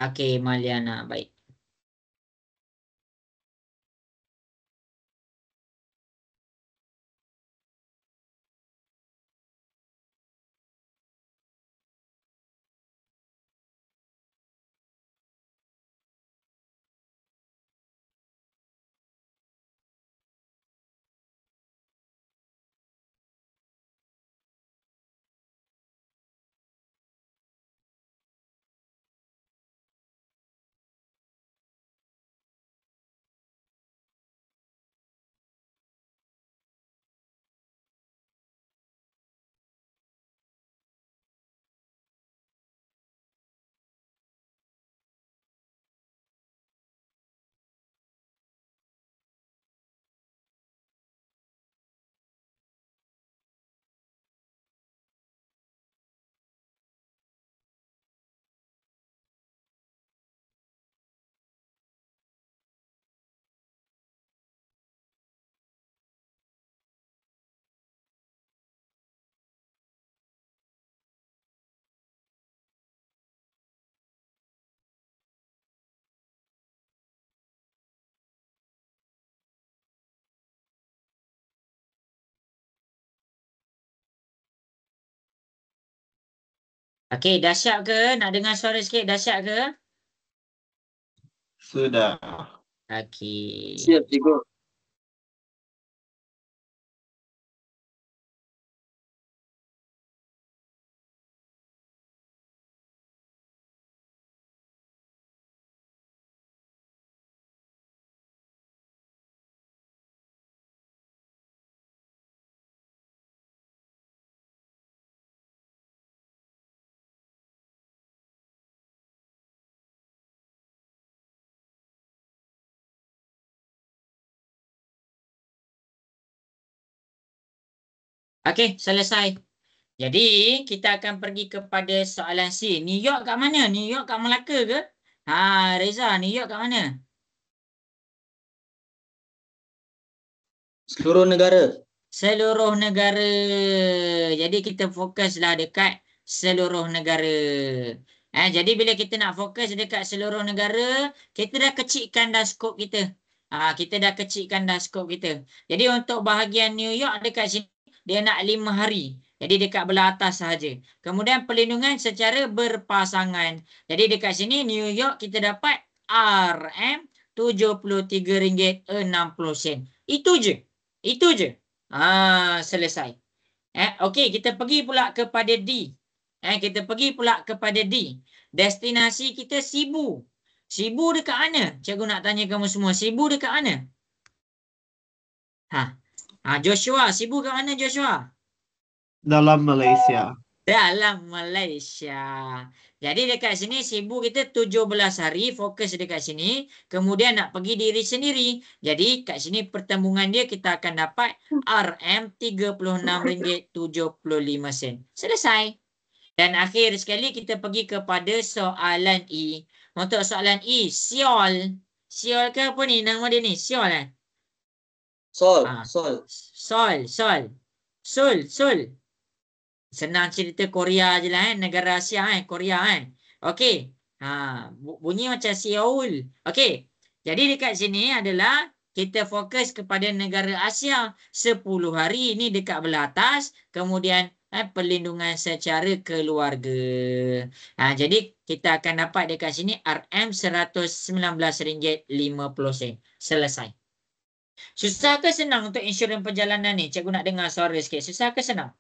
Okey, Maliana, baik. Okey, dah siap ke? Nak dengar suara sikit, dah siap ke? Sudah. Okey. Siap, cikgu. Okey, selesai. Jadi, kita akan pergi kepada soalan C. New York kat mana? New York kat Melaka ke? Reza, New York kat mana? Seluruh negara. Seluruh negara. Jadi, kita fokuslah dekat seluruh negara. Jadi, bila kita nak fokus dekat seluruh negara, kita dah kecilkan dah skop kita. Kita dah kecilkan dah skop kita. Jadi, untuk bahagian New York dekat sini, dia nak 5 hari. Jadi dekat belah atas sahaja. Kemudian perlindungan secara berpasangan. Jadi dekat sini New York kita dapat RM73.60. Itu je. Itu je. Selesai. Okey, kita pergi pula kepada D. Kita pergi pula kepada D. Destinasi kita Sibu. Sibu dekat mana? Cikgu nak tanya kamu semua. Sibu dekat mana? Joshua, Sibu kat mana Joshua? Dalam Malaysia. Dalam Malaysia. Jadi dekat sini Sibu kita 17 hari fokus dekat sini. Kemudian nak pergi diri sendiri. Jadi kat sini pertembungan dia kita akan dapat RM36.75. Selesai. Dan akhir sekali kita pergi kepada soalan E. Untuk soalan E, Seoul. Seoul ke apa ni? Nama dia ni? Seoul eh? Sol. Senang cerita Korea je lah negara Asia Korea Okey. Bunyi macam Seoul. Okey. Jadi dekat sini adalah kita fokus kepada negara Asia. 10 hari ini dekat belah atas. Kemudian perlindungan secara keluarga. Jadi kita akan dapat dekat sini RM119.50. Selesai. Susah ke senang untuk insurans perjalanan ni? Cikgu nak dengar suara sikit. Susah ke senang?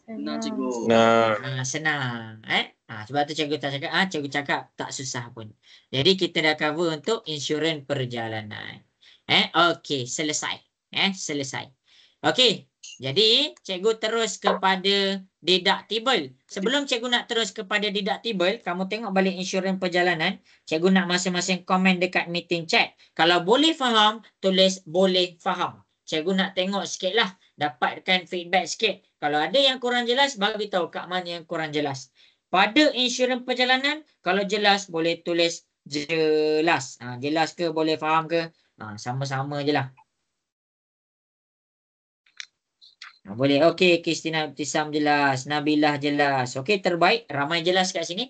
Senang, cikgu. Senang. Sebab tu cikgu tak cakap. Cikgu cakap tak susah pun. Jadi kita dah cover untuk insurans perjalanan. Okey, selesai. Selesai. Okey. Jadi cikgu terus kepada deductible. Sebelum cikgu nak terus kepada deductible, kamu tengok balik insurans perjalanan. Cikgu nak masing-masing komen dekat meeting chat. Kalau boleh faham, tulis boleh faham. Cikgu nak tengok sikit lah. Dapatkan feedback sikit. Kalau ada yang kurang jelas, bagi tahu kat mana yang kurang jelas. Pada insurans perjalanan, kalau jelas boleh tulis jelas. Jelas ke, boleh faham ke? Sama-sama je lah. Boleh. Okey, Kristina Ibtisam jelas. Nabilah jelas. Okey, terbaik. Ramai jelas kat sini.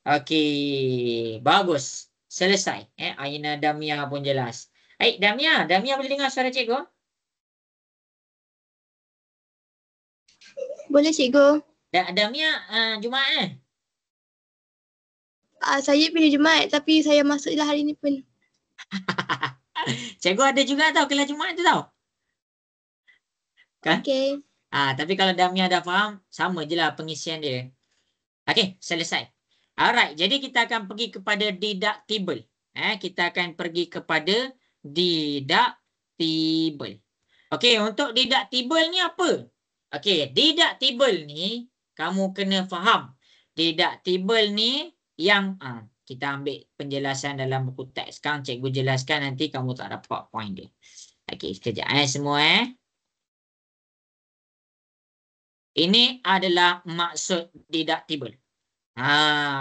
Okey. Bagus. Selesai. Aina Damia pun jelas. Damia. Damia boleh dengar suara cikgu? Boleh cikgu. Damia Jumaat Saya pilih Jumaat tapi saya masuklah hari ni pun. Cikgu ada juga tau kelas Jumaat tu tau. Kan? Okey. Tapi kalau Damia dah faham, sama je lah pengisian dia. Okey, selesai. Alright, jadi kita akan pergi kepada deductible. Kita akan pergi kepada deductible. Okey, untuk deductible ni apa? Okey, deductible ni kamu kena faham. Deductible ni yang kita ambil penjelasan dalam buku teks. Sekarang cikgu jelaskan, nanti kamu tak dapat point dia. Okey, sekejap semua Ini adalah maksud deductible.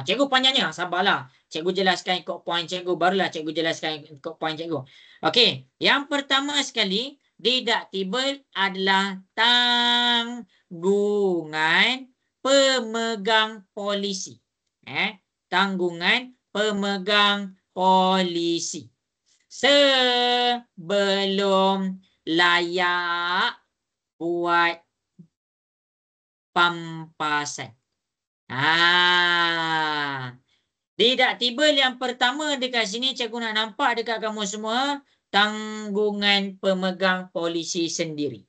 Cikgu panjangnya, sabarlah. Cikgu jelaskan ikut poin cikgu, barulah cikgu jelaskan ikut poin cikgu. Okey, yang pertama sekali, deductible adalah tanggungan pemegang polisi. Tanggungan pemegang polisi. Sebelum layak buat pampasan. Deductible yang pertama dekat sini cikgu nak nampak dekat kamu semua, tanggungan pemegang polisi sendiri.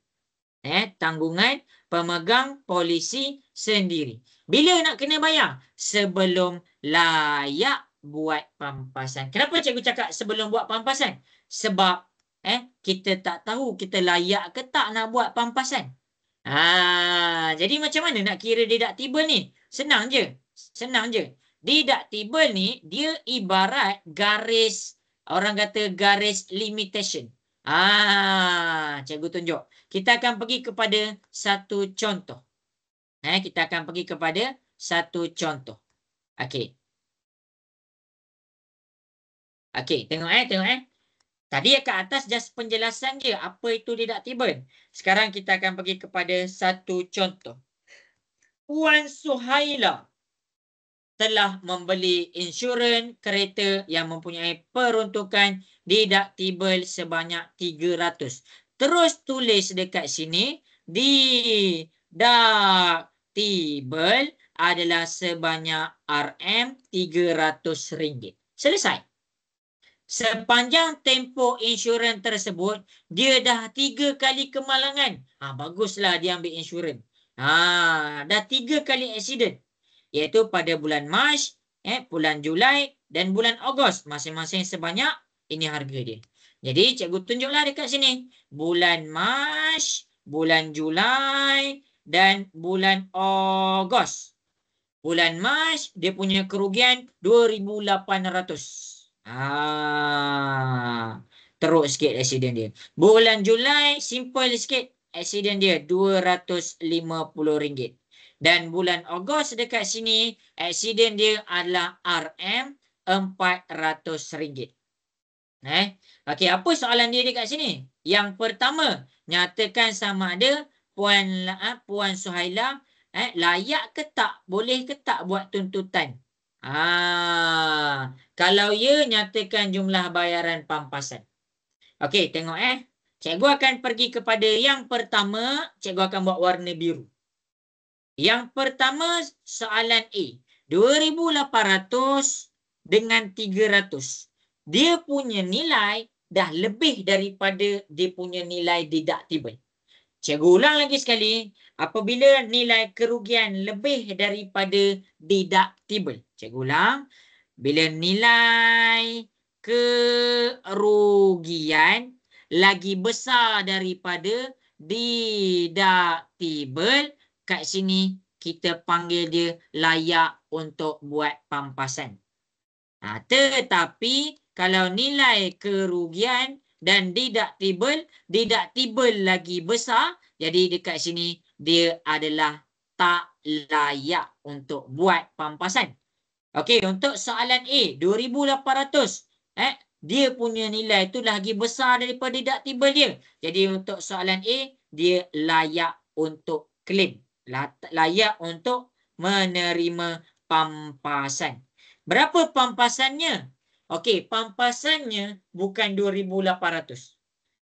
Tanggungan pemegang polisi sendiri. Bila nak kena bayar? Sebelum layak buat pampasan. Kenapa cikgu cakap sebelum buat pampasan? Sebab kita tak tahu kita layak ke tak nak buat pampasan. Jadi macam mana nak kira deductible ni? Senang je. Senang je. Deductible ni dia ibarat garis, orang kata garis limitation. Cikgu tunjuk. Kita akan pergi kepada satu contoh. Kita akan pergi kepada satu contoh. Okey. Okey, tengok tengok Tadi kat atas just penjelasan je apa itu deductible. Sekarang kita akan pergi kepada satu contoh. Puan Suhaila telah membeli insurans kereta yang mempunyai peruntukan deductible sebanyak 300. Terus tulis dekat sini, deductible adalah sebanyak RM300. Selesai. Sepanjang tempoh insurans tersebut, dia dah 3 kali kemalangan. Baguslah dia ambil insurans. Dah 3 kali aksiden. Iaitu pada bulan Mac, bulan Julai dan bulan Ogos. Masing-masing sebanyak, ini harga dia. Jadi cikgu tunjuklah dekat sini. Bulan Mac, bulan Julai dan bulan Ogos. Bulan Mac dia punya kerugian 2,800. Teruk sikit aksiden dia. Bulan Julai simple sikit aksiden dia RM250. Dan bulan Ogos dekat sini aksiden dia adalah RM400. Okey, apa soalan dia dekat sini? Yang pertama, nyatakan sama ada Puan Suhaila layak ke tak, boleh ke tak buat tuntutan. Kalau ya, nyatakan jumlah bayaran pampasan. Okey, tengok Cikgu akan pergi kepada yang pertama, cikgu akan buat warna biru. Yang pertama soalan A. 2,800 dengan 300. Dia punya nilai dah lebih daripada dia punya nilai deductible. Cikgu ulang lagi sekali. Apabila nilai kerugian lebih daripada deductible. Cikgu ulang. Bila nilai kerugian lagi besar daripada deductible, kat sini kita panggil dia layak untuk buat pampasan. Tetapi kalau nilai kerugian dan deductible lagi besar, jadi dekat sini dia adalah tak layak untuk buat pampasan. Okey, untuk soalan A, 2,800. Dia punya nilai tu lagi besar daripada deductible dia. Jadi untuk soalan A, dia layak untuk claim. Layak untuk menerima pampasan. Berapa pampasannya? Okey, pampasannya bukan 2,800.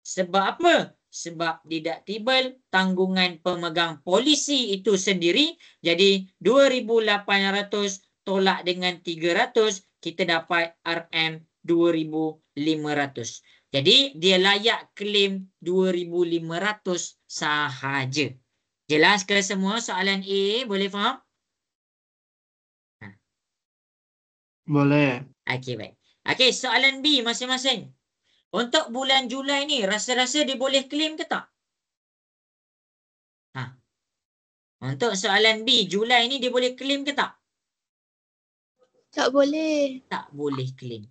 Sebab apa? Sebab deductible tanggungan pemegang polisi itu sendiri. Jadi 2,800 tolak dengan 300, kita dapat RM2,500. Jadi dia layak claim 2,500 sahaja. Jelas ke semua soalan A? Boleh faham? Boleh. Okey, baik. Okey, soalan B masing-masing. Untuk bulan Julai ni, rasa-rasa dia boleh claim ke tak? Untuk soalan B, Julai ni dia boleh claim ke tak? Tak boleh. Tak boleh claim.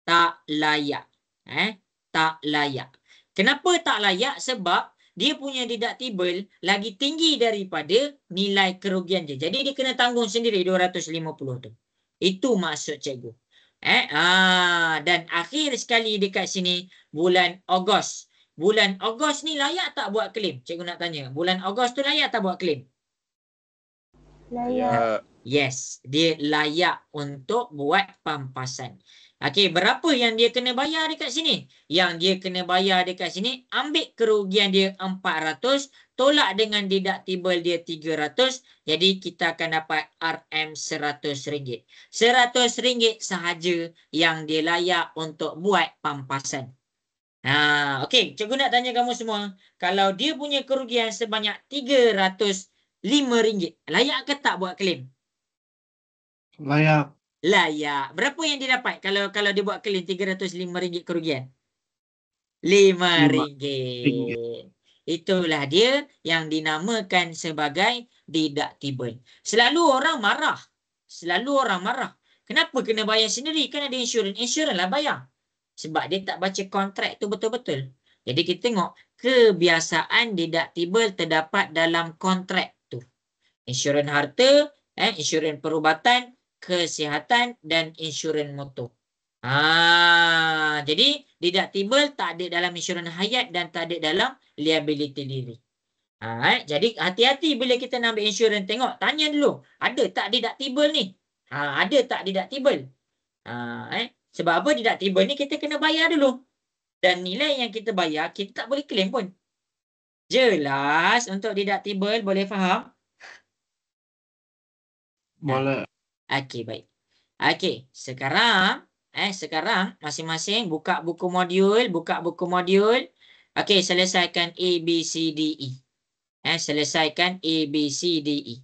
Tak layak. Tak layak. Kenapa tak layak? Sebab dia punya deductible lagi tinggi daripada nilai kerugian dia. Jadi dia kena tanggung sendiri 250 tu. Itu maksud cikgu. Dan akhir sekali dekat sini bulan Ogos. Bulan Ogos ni layak tak buat claim? Cikgu nak tanya. Bulan Ogos tu layak tak buat claim? Layak. Yes, dia layak untuk buat pampasan. Okey, berapa yang dia kena bayar dekat sini? Yang dia kena bayar dekat sini, ambil kerugian dia 400, tolak dengan deductible dia 300, jadi kita akan dapat RM RM100. RM100 sahaja yang dia layak untuk buat pampasan. Okey, cikgu nak tanya kamu semua, kalau dia punya kerugian sebanyak RM305, layak ke tak buat claim? Layak. Layak. Berapa yang dia dapat kalau dia buat claim RM305 kerugian? RM5. Itulah dia yang dinamakan sebagai deductible. Selalu orang marah. Kenapa kena bayar sendiri? Kan ada insurans. Insurans lah bayar. Sebab dia tak baca kontrak tu betul-betul. Jadi kita tengok kebiasaan deductible terdapat dalam kontrak tu. Insurans harta, insurans perubatan, kesihatan dan insurans motor. Jadi deductible tak ada dalam insurans hayat dan tak ada dalam liability diri. Jadi hati-hati bila kita nak ambil insurans, tengok, tanya dulu, ada tak deductible ni? Ada tak deductible? Sebab apa? Deductible ni kita kena bayar dulu. Dan nilai yang kita bayar, kita tak boleh claim pun. Jelas untuk deductible, boleh faham? Boleh. Okey, baik. Okey, sekarang masing-masing buka buku modul. Okey, selesaikan A, B, C, D, E. Selesaikan A, B, C, D, E.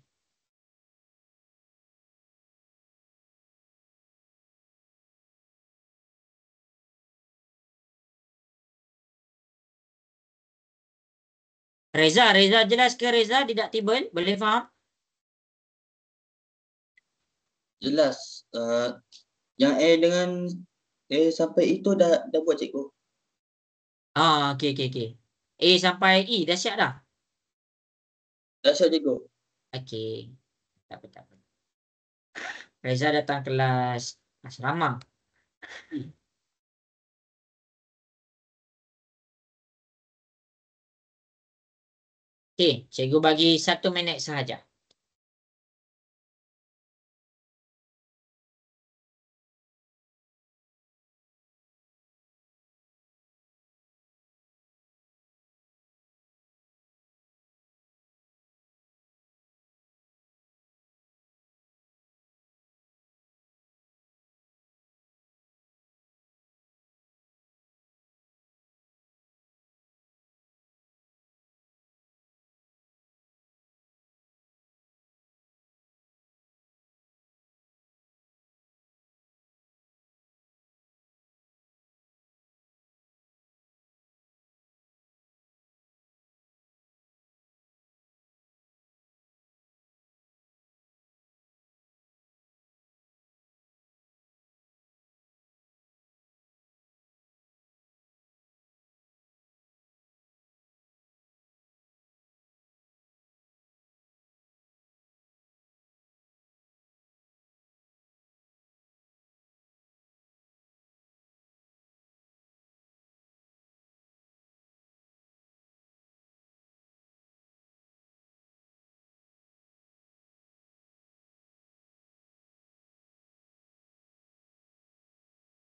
Reza jelas ke Reza deductible? Boleh faham? Jelas. Yang A dengan A sampai itu dah buat cikgu. Okey. A sampai E dah siap dah? Dah siap cikgu. Okey. Tak apa. Reza datang kelas asrama. Okey, cikgu bagi 1 minit sahaja.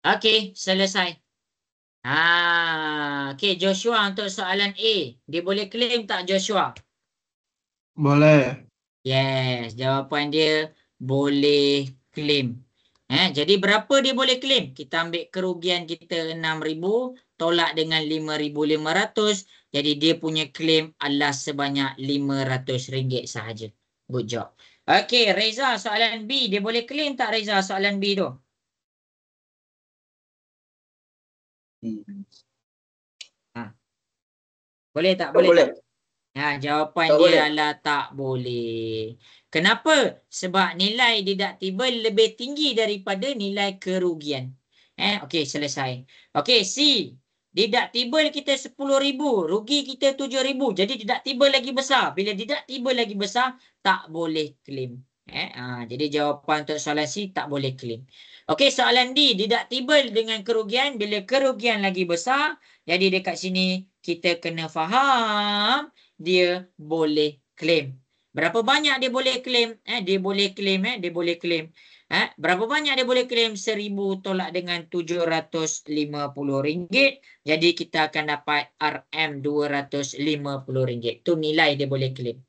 Okey, selesai. Okey, Joshua untuk soalan A. Dia boleh claim tak Joshua? Boleh. Yes, jawapan dia boleh claim. Jadi berapa dia boleh claim? Kita ambil kerugian kita 6,000, tolak dengan 5,500. Jadi dia punya claim adalah sebanyak RM500 sahaja. Good job. Okey, Reza soalan B. Dia boleh claim tak Reza soalan B tu? Boleh tak? Boleh. Jawapan Tak dia boleh. adalah tak boleh. Kenapa? Sebab nilai deductible lebih tinggi daripada nilai kerugian. Okey, selesai. Okey, C. Deductible kita 10,000, rugi kita 7,000. Jadi deductible lagi besar. Bila deductible lagi besar, tak boleh claim. Jadi jawapan untuk soalan C tak boleh claim. Okey, soalan D. Deductible dengan kerugian. Bila kerugian lagi besar, jadi dekat sini kita kena faham dia boleh claim. Berapa banyak dia boleh claim? Dia boleh claim. Berapa banyak dia boleh claim? 1,000 tolak dengan RM750. Jadi kita akan dapat RM250. Itu nilai dia boleh claim.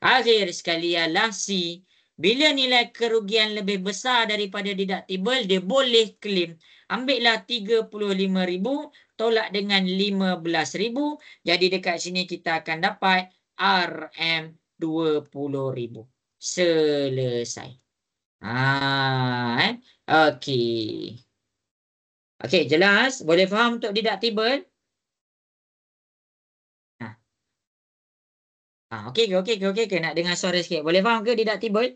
Akhir sekali ialah C. Bila nilai kerugian lebih besar daripada deductible, dia boleh claim. Ambillah 35,000 tolak dengan 15,000. Jadi dekat sini kita akan dapat RM20,000. Selesai. Okey. Okey, jelas? Boleh faham untuk deductible? Okey. Nak dengar suara sikit. Boleh faham ke deductible?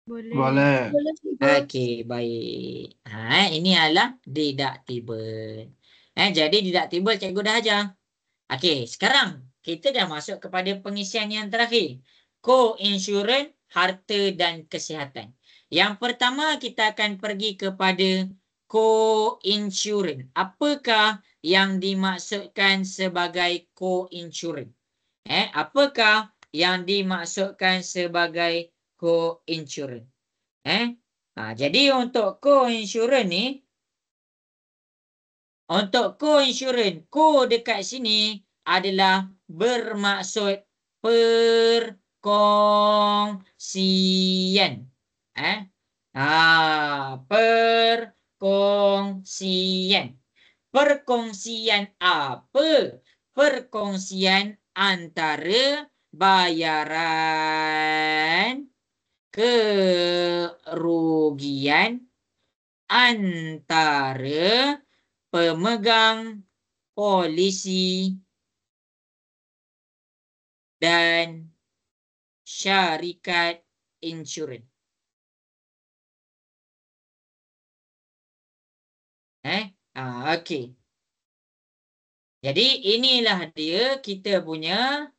Boleh. Boleh cikgu. Okey, baik. Ini adalah deductible. Jadi deductible cikgu dah ajar. Okey, sekarang kita dah masuk kepada pengisian yang terakhir. Co-insurance, harta dan kesihatan. Yang pertama kita akan pergi kepada co-insurance. Apakah yang dimaksudkan sebagai co-insurance? Apakah yang dimaksudkan sebagai co-insurance? Jadi untuk co-insurance ni, co dekat sini adalah bermaksud perkongsian. Perkongsian. Perkongsian apa? Perkongsian antara bayaran kerugian antara pemegang polisi dan syarikat insurans. Okey. Jadi inilah dia kita punya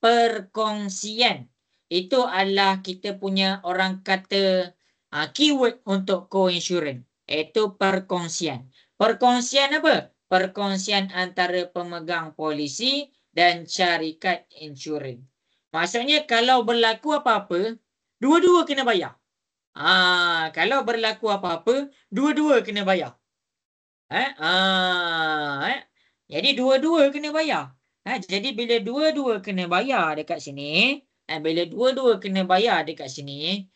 perkongsian. Itu adalah kita punya orang kata keyword untuk co-insurance. Iaitu perkongsian. Perkongsian apa? Perkongsian antara pemegang polisi dan syarikat insurans. Maksudnya kalau berlaku apa-apa, dua-dua kena bayar. Kalau berlaku apa-apa, dua-dua kena bayar. Jadi dua-dua kena bayar. Jadi bila dua-dua kena bayar dekat sini,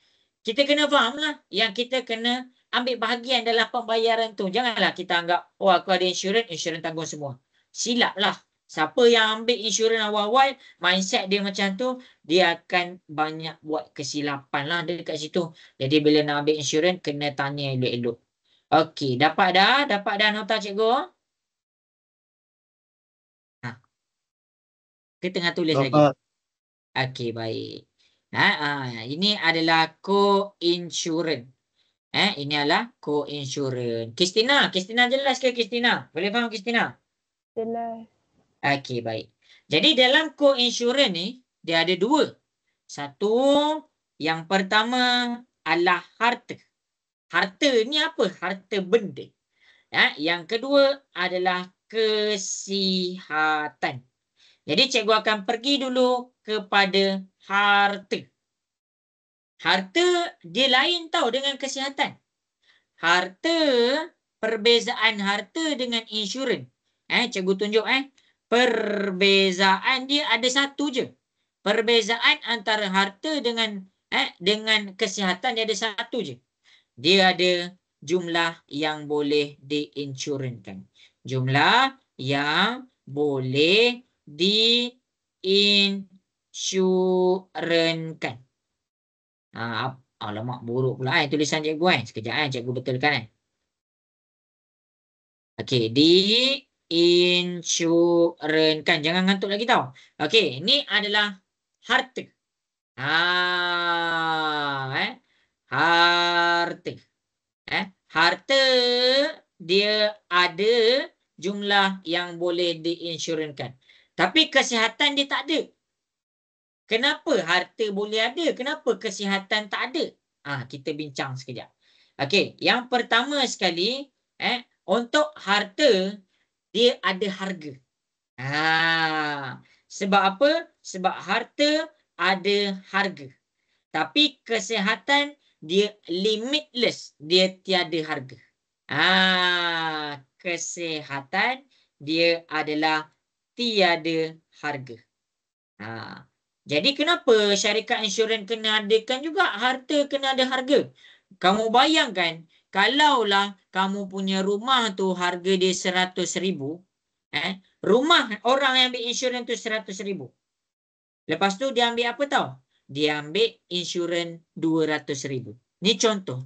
kita kena faham lah yang kita kena ambil bahagian dalam pembayaran tu. Janganlah kita anggap, oh aku ada insurans tanggung semua. Silap lah. Siapa yang ambil insurans awal-awal, mindset dia macam tu, dia akan banyak buat kesilapan lah dekat situ. Jadi bila nak ambil insurans, kena tanya elok-elok. Okey, dapat dah nota cikgu? Kita tengah tulis lagi. Dapat. Okey, baik. Ini adalah co-insurance. Ini adalah co-insurance. Kristina jelas ke Kristina? Boleh faham Kristina? Jelas. Okey, baik. Jadi dalam co-insurance ni, dia ada dua. Satu, yang pertama adalah harta. Harta ni apa? Harta benda. Yang kedua adalah kesihatan. Jadi cikgu akan pergi dulu kepada harta. Harta dia lain tau dengan kesihatan. Harta, perbezaan harta dengan insurans. Cikgu tunjuk perbezaan dia ada satu je. Perbezaan antara harta dengan kesihatan dia ada satu je. Dia ada jumlah yang boleh diinsurankan. Jumlah yang boleh diinsurankan. Alamak, buruk pula tulisan cikgu Sekejap cikgu betulkan Okey, diinsurankan. Jangan ngantuk lagi tau. Okey, ini adalah harta. Harta. Harta dia ada jumlah yang boleh diinsurankan. Tapi kesihatan dia tak ada. Kenapa harta boleh ada? Kenapa kesihatan tak ada? Kita bincang sekejap. Okey, yang pertama sekali, untuk harta dia ada harga. Sebab apa? Sebab harta ada harga. Tapi kesihatan dia limitless, dia tiada harga. Kesihatan dia adalah tiada harga. Jadi kenapa syarikat insurans kena adakan juga harta kena ada harga? Kamu bayangkan, kalaulah kamu punya rumah tu harga dia 100,000, rumah orang yang ambil insurans tu 100,000. Lepas tu dia ambil apa tau? Dia ambil insurans 200,000. Ni contoh.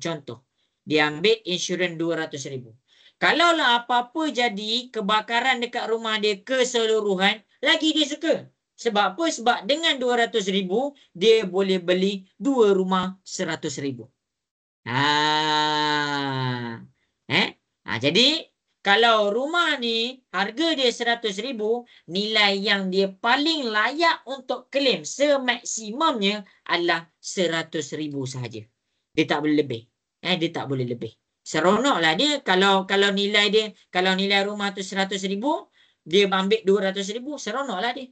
Dia ambil insurans 200,000. Kalaulah apa-apa jadi kebakaran dekat rumah dia keseluruhan, lagi dia suka. Sebab apa? Sebab dengan 200,000 dia boleh beli 2 rumah 100,000. Jadi kalau rumah ni harga dia 100,000, nilai yang dia paling layak untuk claim semaksimumnya adalah 100,000 sahaja. Dia tak boleh lebih. Dia tak boleh lebih. Seronoklah dia kalau nilai rumah tu 100,000, dia ambil 200,000, seronoklah dia.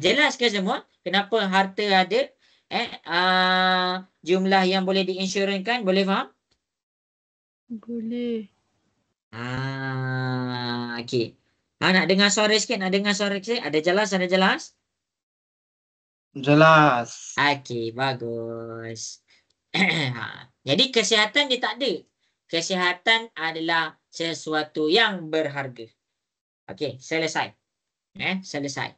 Jelas ke semua kenapa harta ada? Jumlah yang boleh diinsurankan, boleh faham? Boleh. Okey. Nak dengar suara sikit, Ada jelas? Jelas. Okey, bagus. Jadi kesihatan dia tak ada. Kesihatan adalah sesuatu yang berharga. Okey, selesai. Selesai.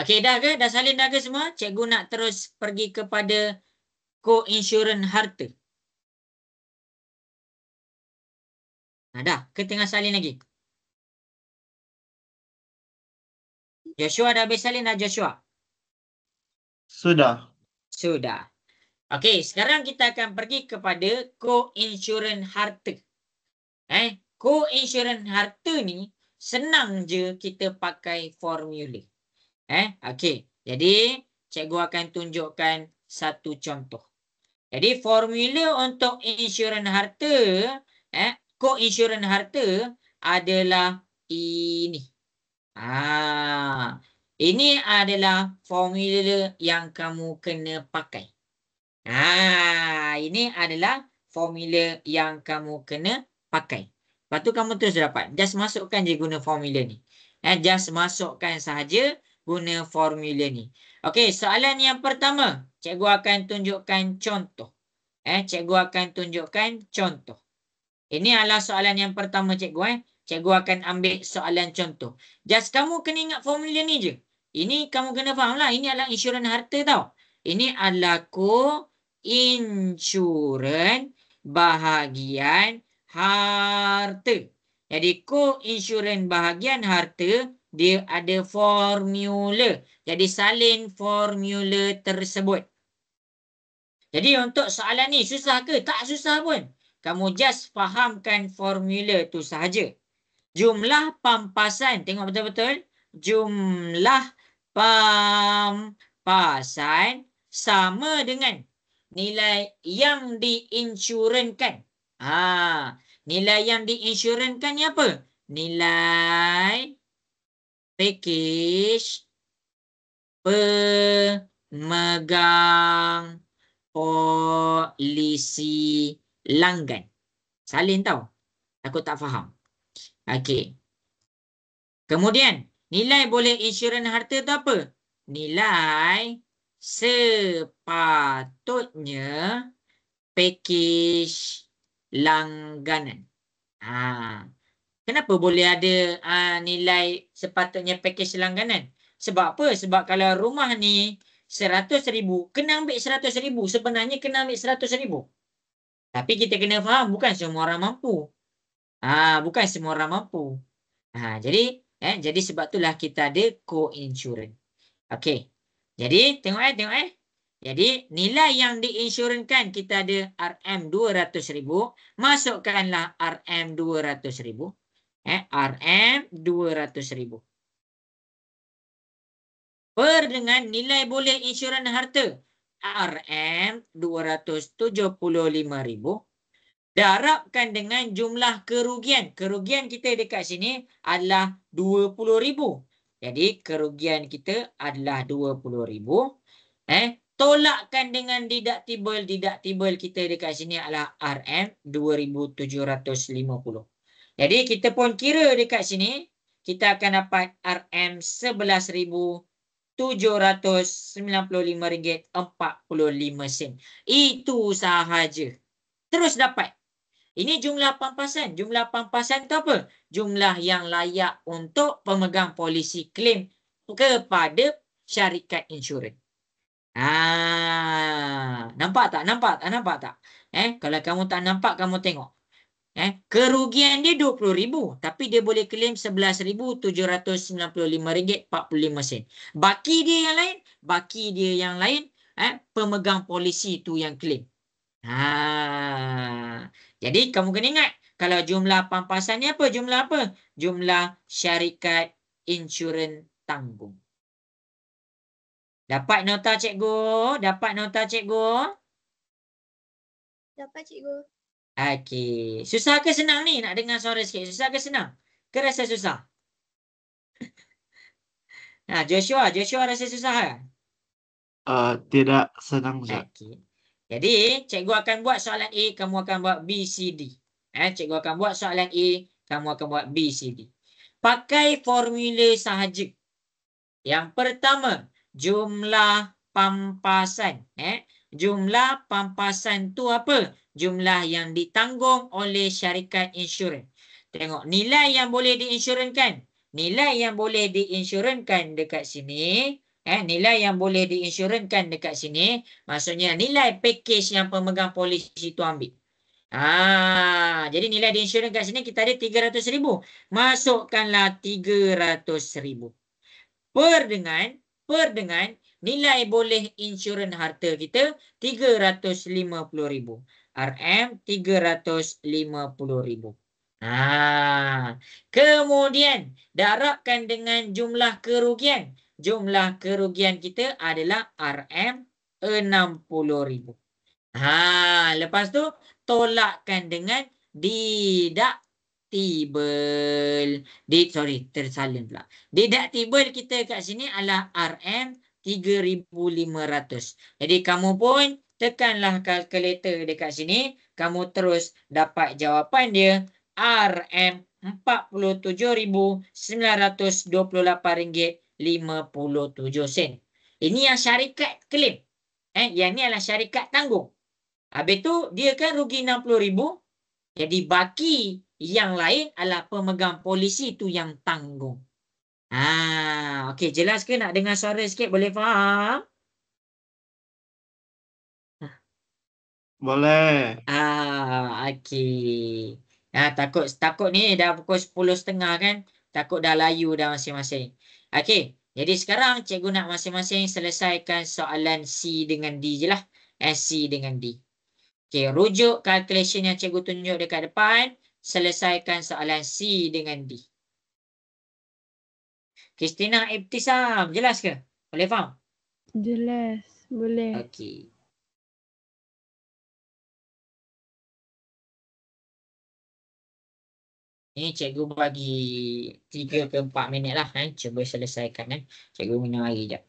Okey, dah ke? Dah salin dah ke semua? Cikgu nak terus pergi kepada co-insurance harta. Dah ke tengah salin lagi? Joshua dah habis salin dah, Joshua? Sudah. Sudah. Okey, sekarang kita akan pergi kepada co-insurance harta. Co-insurance harta ni senang je kita pakai formula. Okey. Jadi, cikgu akan tunjukkan satu contoh. Jadi, formula untuk insurans harta, co-insurance harta adalah ini. Ini adalah formula yang kamu kena pakai. Ini adalah formula yang kamu kena pakai. Lepas tu kamu terus dapat. Just masukkan je guna formula ni. Just masukkan sahaja guna formula ni. Okey, soalan yang pertama. Cikgu akan tunjukkan contoh. Ini adalah soalan yang pertama cikgu. Cikgu akan ambil soalan contoh. Just kamu kena ingat formula ni je. Ini kamu kena faham lah. Ini adalah insurans harta tau. Ini adalah co-insurans bahagian harta. Jadi co-insurans bahagian harta, dia ada formula. Jadi salin formula tersebut. Jadi untuk soalan ni susah ke? Tak susah pun. Kamu just fahamkan formula tu sahaja. Jumlah pampasan, tengok betul-betul. Jumlah pampasan sama dengan nilai yang diinsurankan. Nilai yang diinsurankan ni apa? Nilai package pemegang polisi langgan. Salin tau. Aku tak faham. Okey. Kemudian, nilai boleh insurans harta tu apa? Nilai sepatutnya package langganan. Kenapa boleh ada nilai sepatutnya package langganan? Sebab apa? Sebab kalau rumah ni 100,000, kena ambil 100,000. Sebenarnya kena ambil 100,000. Tapi kita kena faham, bukan semua orang mampu. Bukan semua orang mampu. Jadi sebab itulah kita ada co-insurance. Okey. Jadi tengok. Jadi nilai yang diinsurankan kita ada RM200,000. Masukkanlah RM200,000. RM200,000. Per dengan nilai boleh insurans harta. RM275,000 darabkan dengan jumlah kerugian. Kerugian kita dekat sini adalah 20,000. Jadi kerugian kita adalah 20,000. Tolakkan dengan deductible. Deductible kita dekat sini adalah RM2,750. Jadi kita pun kira dekat sini, kita akan dapat RM11,795.45. Itu sahaja. Terus dapat. Ini jumlah pampasan. Jumlah pampasan tu apa? Jumlah yang layak untuk pemegang polisi claim kepada syarikat insurans. Nampak tak? Nampak tak? Nampak tak? Kalau kamu tak nampak, kamu tengok. Kerugian dia 20,000, tapi dia boleh claim RM11,795.45. Baki dia yang lain, pemegang polisi tu yang claim. Jadi kamu kena ingat, kalau jumlah pampasan ni apa? Jumlah apa? Jumlah syarikat insurans tanggung. Dapat nota cikgu? Dapat nota cikgu? Dapat cikgu. Okey. Susah ke senang ni? Nak dengar suara sikit. Susah ke senang? Ke rasa susah? Joshua rasa susah kan? Tidak senang, Ustaz. Okey. Jadi, cikgu akan buat soalan A, kamu akan buat B, C, D. Cikgu akan buat soalan A, kamu akan buat B, C, D. Pakai formula sahaja. Yang pertama, jumlah pampasan. Jumlah pampasan tu apa? Jumlah yang ditanggung oleh syarikat insurans. Tengok, nilai yang boleh diinsurankan. Nilai yang boleh diinsurankan dekat sini. Nilai yang boleh diinsurankan dekat sini. Maksudnya nilai package yang pemegang polisi tu ambil. Jadi nilai diinsurankan kat sini kita ada 300,000. Masukkanlah 300,000. Per dengan nilai boleh insurans harta kita 350,000. RM350,000. Kemudian darabkan dengan jumlah kerugian. Jumlah kerugian kita adalah RM60,000. Lepas tu tolakkan dengan deductible. Tersalin pula. Deductible kita kat sini adalah RM3,500. Jadi kamu pun tekanlah kalkulator dekat sini. Kamu terus dapat jawapan dia RM47,928.57. Ini yang syarikat claim. Yang ni adalah syarikat tanggung. Habis tu dia kan rugi 60,000. Jadi baki yang lain adalah pemegang polisi tu yang tanggung. Okey, jelas ke? Nak dengar suara sikit, boleh faham? Boleh. Okey. Takut ni dah pukul 10.30 kan? Takut dah layu dah masing-masing. Okey, jadi sekarang cikgu nak masing-masing selesaikan soalan C dengan D je lah. C dengan D. Okey, rujuk calculation yang cikgu tunjuk dekat depan. Selesaikan soalan C dengan D. Christina Ibtisam, jelas ke? Boleh faham? Jelas, boleh. Okey. Ini cikgu bagi 3 ke 4 minit lah. Cuba selesaikan. Cikgu menari sekejap.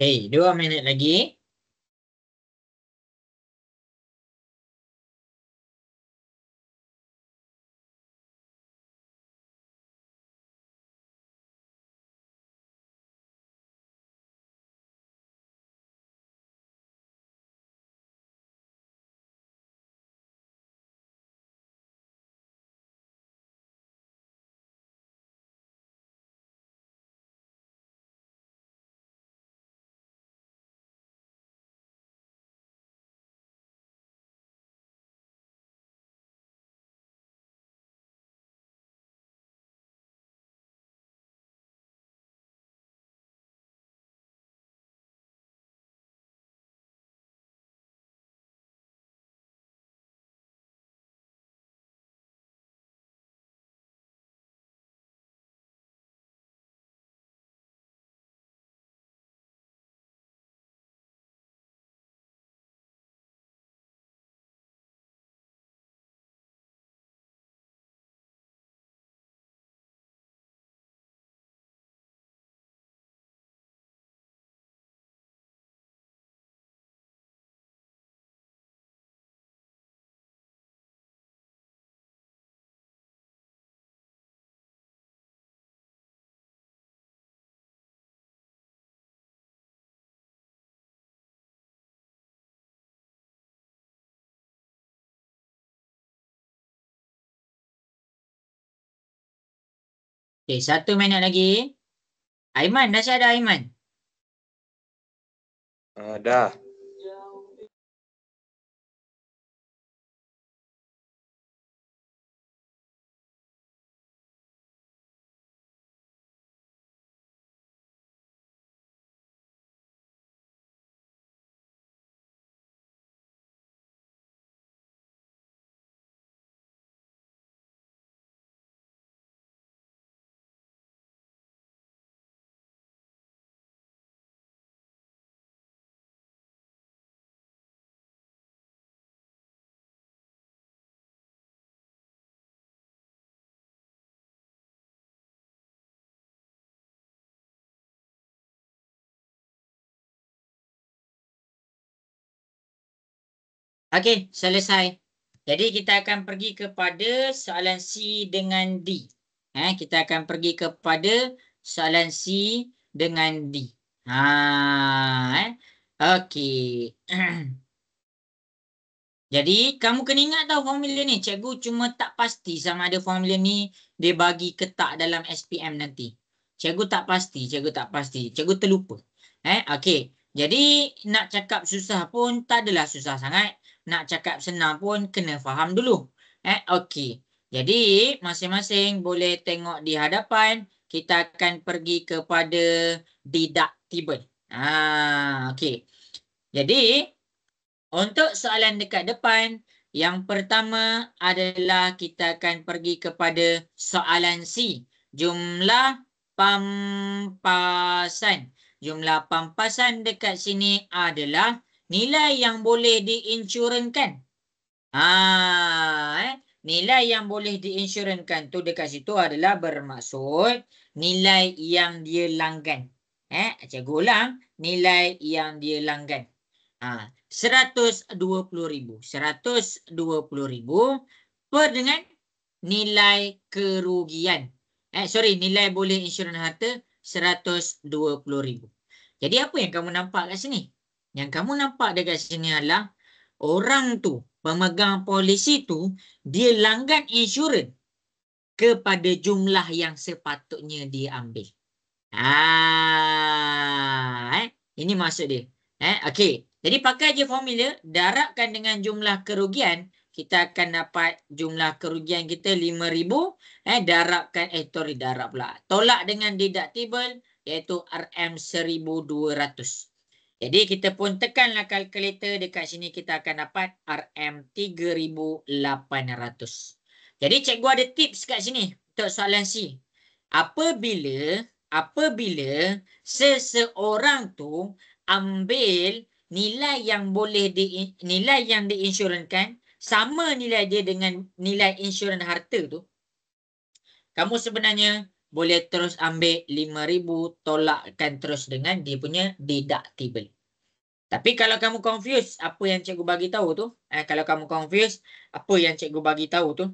Okay, 2 minit lagi. Okay, 1 minit lagi. Aiman, dah siap dah Aiman? Dah. Okey, selesai. Jadi kita akan pergi kepada soalan C dengan D. Kita akan pergi kepada soalan C dengan D. Okey. Jadi kamu kena ingat tau formula ni. Cikgu cuma tak pasti sama ada formula ni dia bagi ke tak dalam SPM nanti. Cikgu tak pasti, Cikgu terlupa. Okey. Jadi nak cakap susah pun tak adalah susah sangat. Nak cakap senang pun kena faham dulu. Okey. Jadi masing-masing boleh tengok di hadapan. Kita akan pergi kepada deductible. Okey. Jadi untuk soalan dekat depan, yang pertama adalah kita akan pergi kepada soalan C. Jumlah pampasan. Jumlah pampasan dekat sini adalah nilai yang boleh diinsurankan. Nilai yang boleh diinsurankan tu dekat situ adalah bermaksud nilai yang dia langgan. Cikgu ulang, nilai yang dia langgan. 120,000. 120,000 per dengan nilai kerugian. Nilai boleh insurans harta 120,000. Jadi apa yang kamu nampak kat sini? Yang kamu nampak dekat sini adalah orang tu, pemegang polisi tu, dia langgan insurans kepada jumlah yang sepatutnya dia ambil. Ini maksud dia. Okey. Jadi pakai je formula, darabkan dengan jumlah kerugian, kita akan dapat jumlah kerugian kita 5,000, darab pula. Tolak dengan deductible iaitu RM1,200. Jadi kita pun tekanlah kalkulator dekat sini, kita akan dapat RM3,800. Jadi cikgu ada tips kat sini untuk soalan C. Apabila seseorang tu ambil nilai yang diinsurankan sama nilai dia dengan nilai insurans harta tu, kamu sebenarnya boleh terus ambil 5,000, tolakkan terus dengan dia punya deductible. Tapi kalau kamu confuse apa yang cikgu bagi tahu tu, kalau kamu confuse apa yang cikgu bagi tahu tu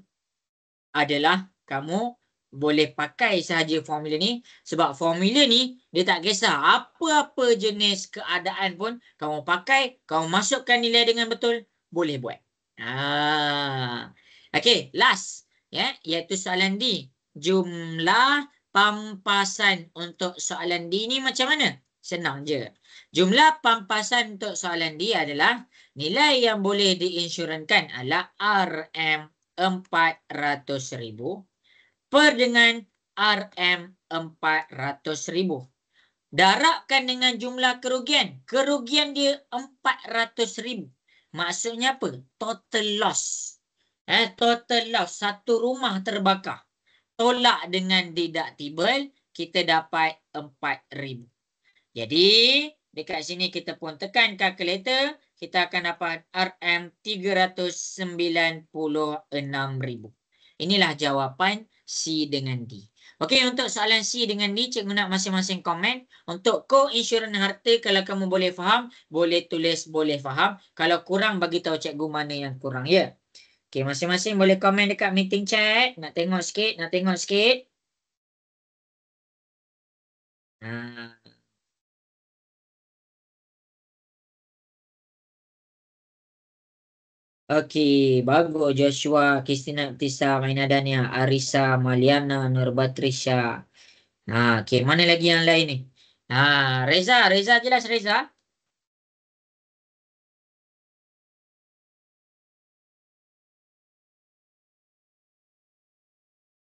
adalah kamu boleh pakai sahaja formula ni, sebab formula ni dia tak kisah apa-apa jenis keadaan pun kamu pakai, kamu masukkan nilai dengan betul, boleh buat. Okey, last iaitu soalan D. Jumlah pampasan untuk soalan D ni macam mana? Senang je. Jumlah pampasan untuk soalan D adalah nilai yang boleh diinsurankan adalah RM400,000 per dengan RM400,000. Darabkan dengan jumlah kerugian. Kerugian dia 400,000. Maksudnya apa? Total loss. Total loss. Satu rumah terbakar. Tolak dengan deductible, kita dapat 4,000. Jadi, dekat sini kita pun tekan kalkulator, kita akan dapat RM396,000. Inilah jawapan C dengan D. Okey, untuk soalan C dengan D, cikgu nak masing-masing komen. Untuk co-insurance harta, kalau kamu boleh faham, boleh tulis, boleh faham. Kalau kurang, bagi tahu cikgu mana yang kurang, ya. Okey, masing-masing boleh komen dekat meeting chat. Nak tengok sikit, nak tengok sikit. Okey, bagus Joshua, Kristina, Tisa, Maina Dania, Arisa, Maliana, Nurbatrisha. Okey, mana lagi yang lain ni? Reza jelas Reza?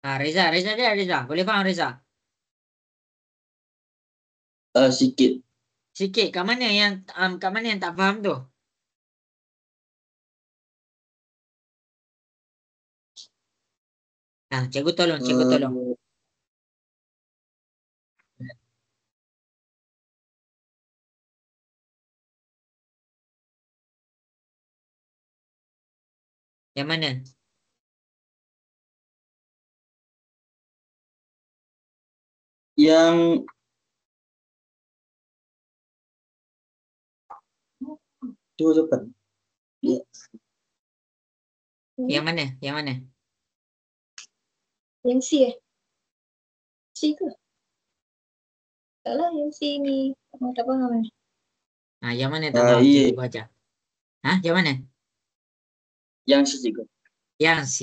Reza jelas Reza. Boleh faham Reza? Sikit. Sikit. Kat mana yang tak faham tu? Cikgu tolong. Yang mana? Yang tu depan. Yang mana? Yang mana? Yang C C ke? Tak lah, yang C ni. Tak faham. Yang mana tak faham? Iya. Cikgu baca. Yang mana? Yang C juga. Yang C.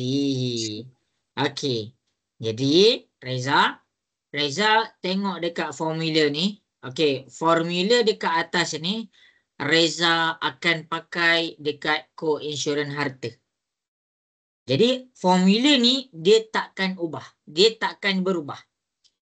Okey. Jadi, Reza tengok dekat formula ni. Okey, formula dekat atas ni, Reza akan pakai dekat co-insurance harta. Jadi, formula ni dia takkan ubah. Dia takkan berubah.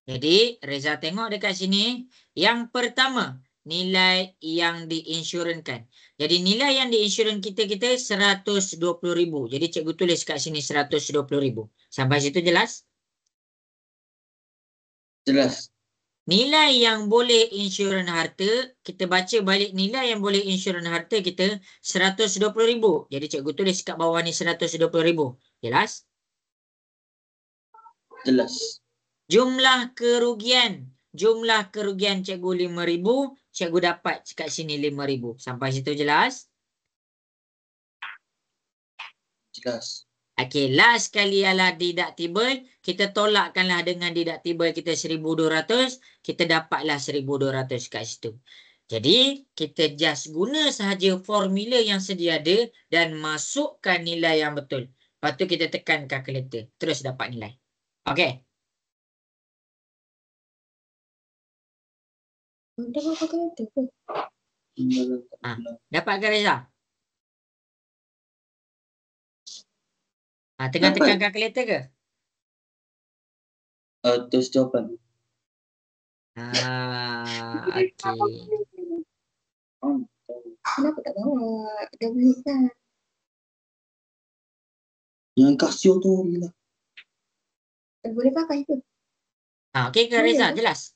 Jadi, Reza tengok dekat sini. Yang pertama, nilai yang diinsurankan. Jadi, nilai yang diinsuran kita 120,000. Jadi, cikgu tulis kat sini 120,000. Sampai situ jelas? Jelas. Nilai yang boleh insurans harta, kita baca balik nilai yang boleh insurans harta kita 120,000. Jadi, cikgu tulis kat bawah ni 120,000. Jelas? Jelas. Jumlah kerugian cikgu 5,000, cikgu dapat kat sini 5,000. Sampai situ jelas? Jelas. Okey, last kali ialah deductible. Kita tolakkanlah dengan deductible kita 1,200. Kita dapatlah 1,200 kat situ. Jadi, kita just guna sahaja formula yang sedia ada dan masukkan nilai yang betul. Lepas tu kita tekan calculator. Terus dapat nilai. Okey. Dapat calculator ke? Dapat ke Reza? Tengah tekan calculator ke? Terus jawapan. Okey. Kenapa tak bawa? Dah boleh kan? Yang Casio tu bila? Boleh pakai ke? Okey ke Reza? Jelas?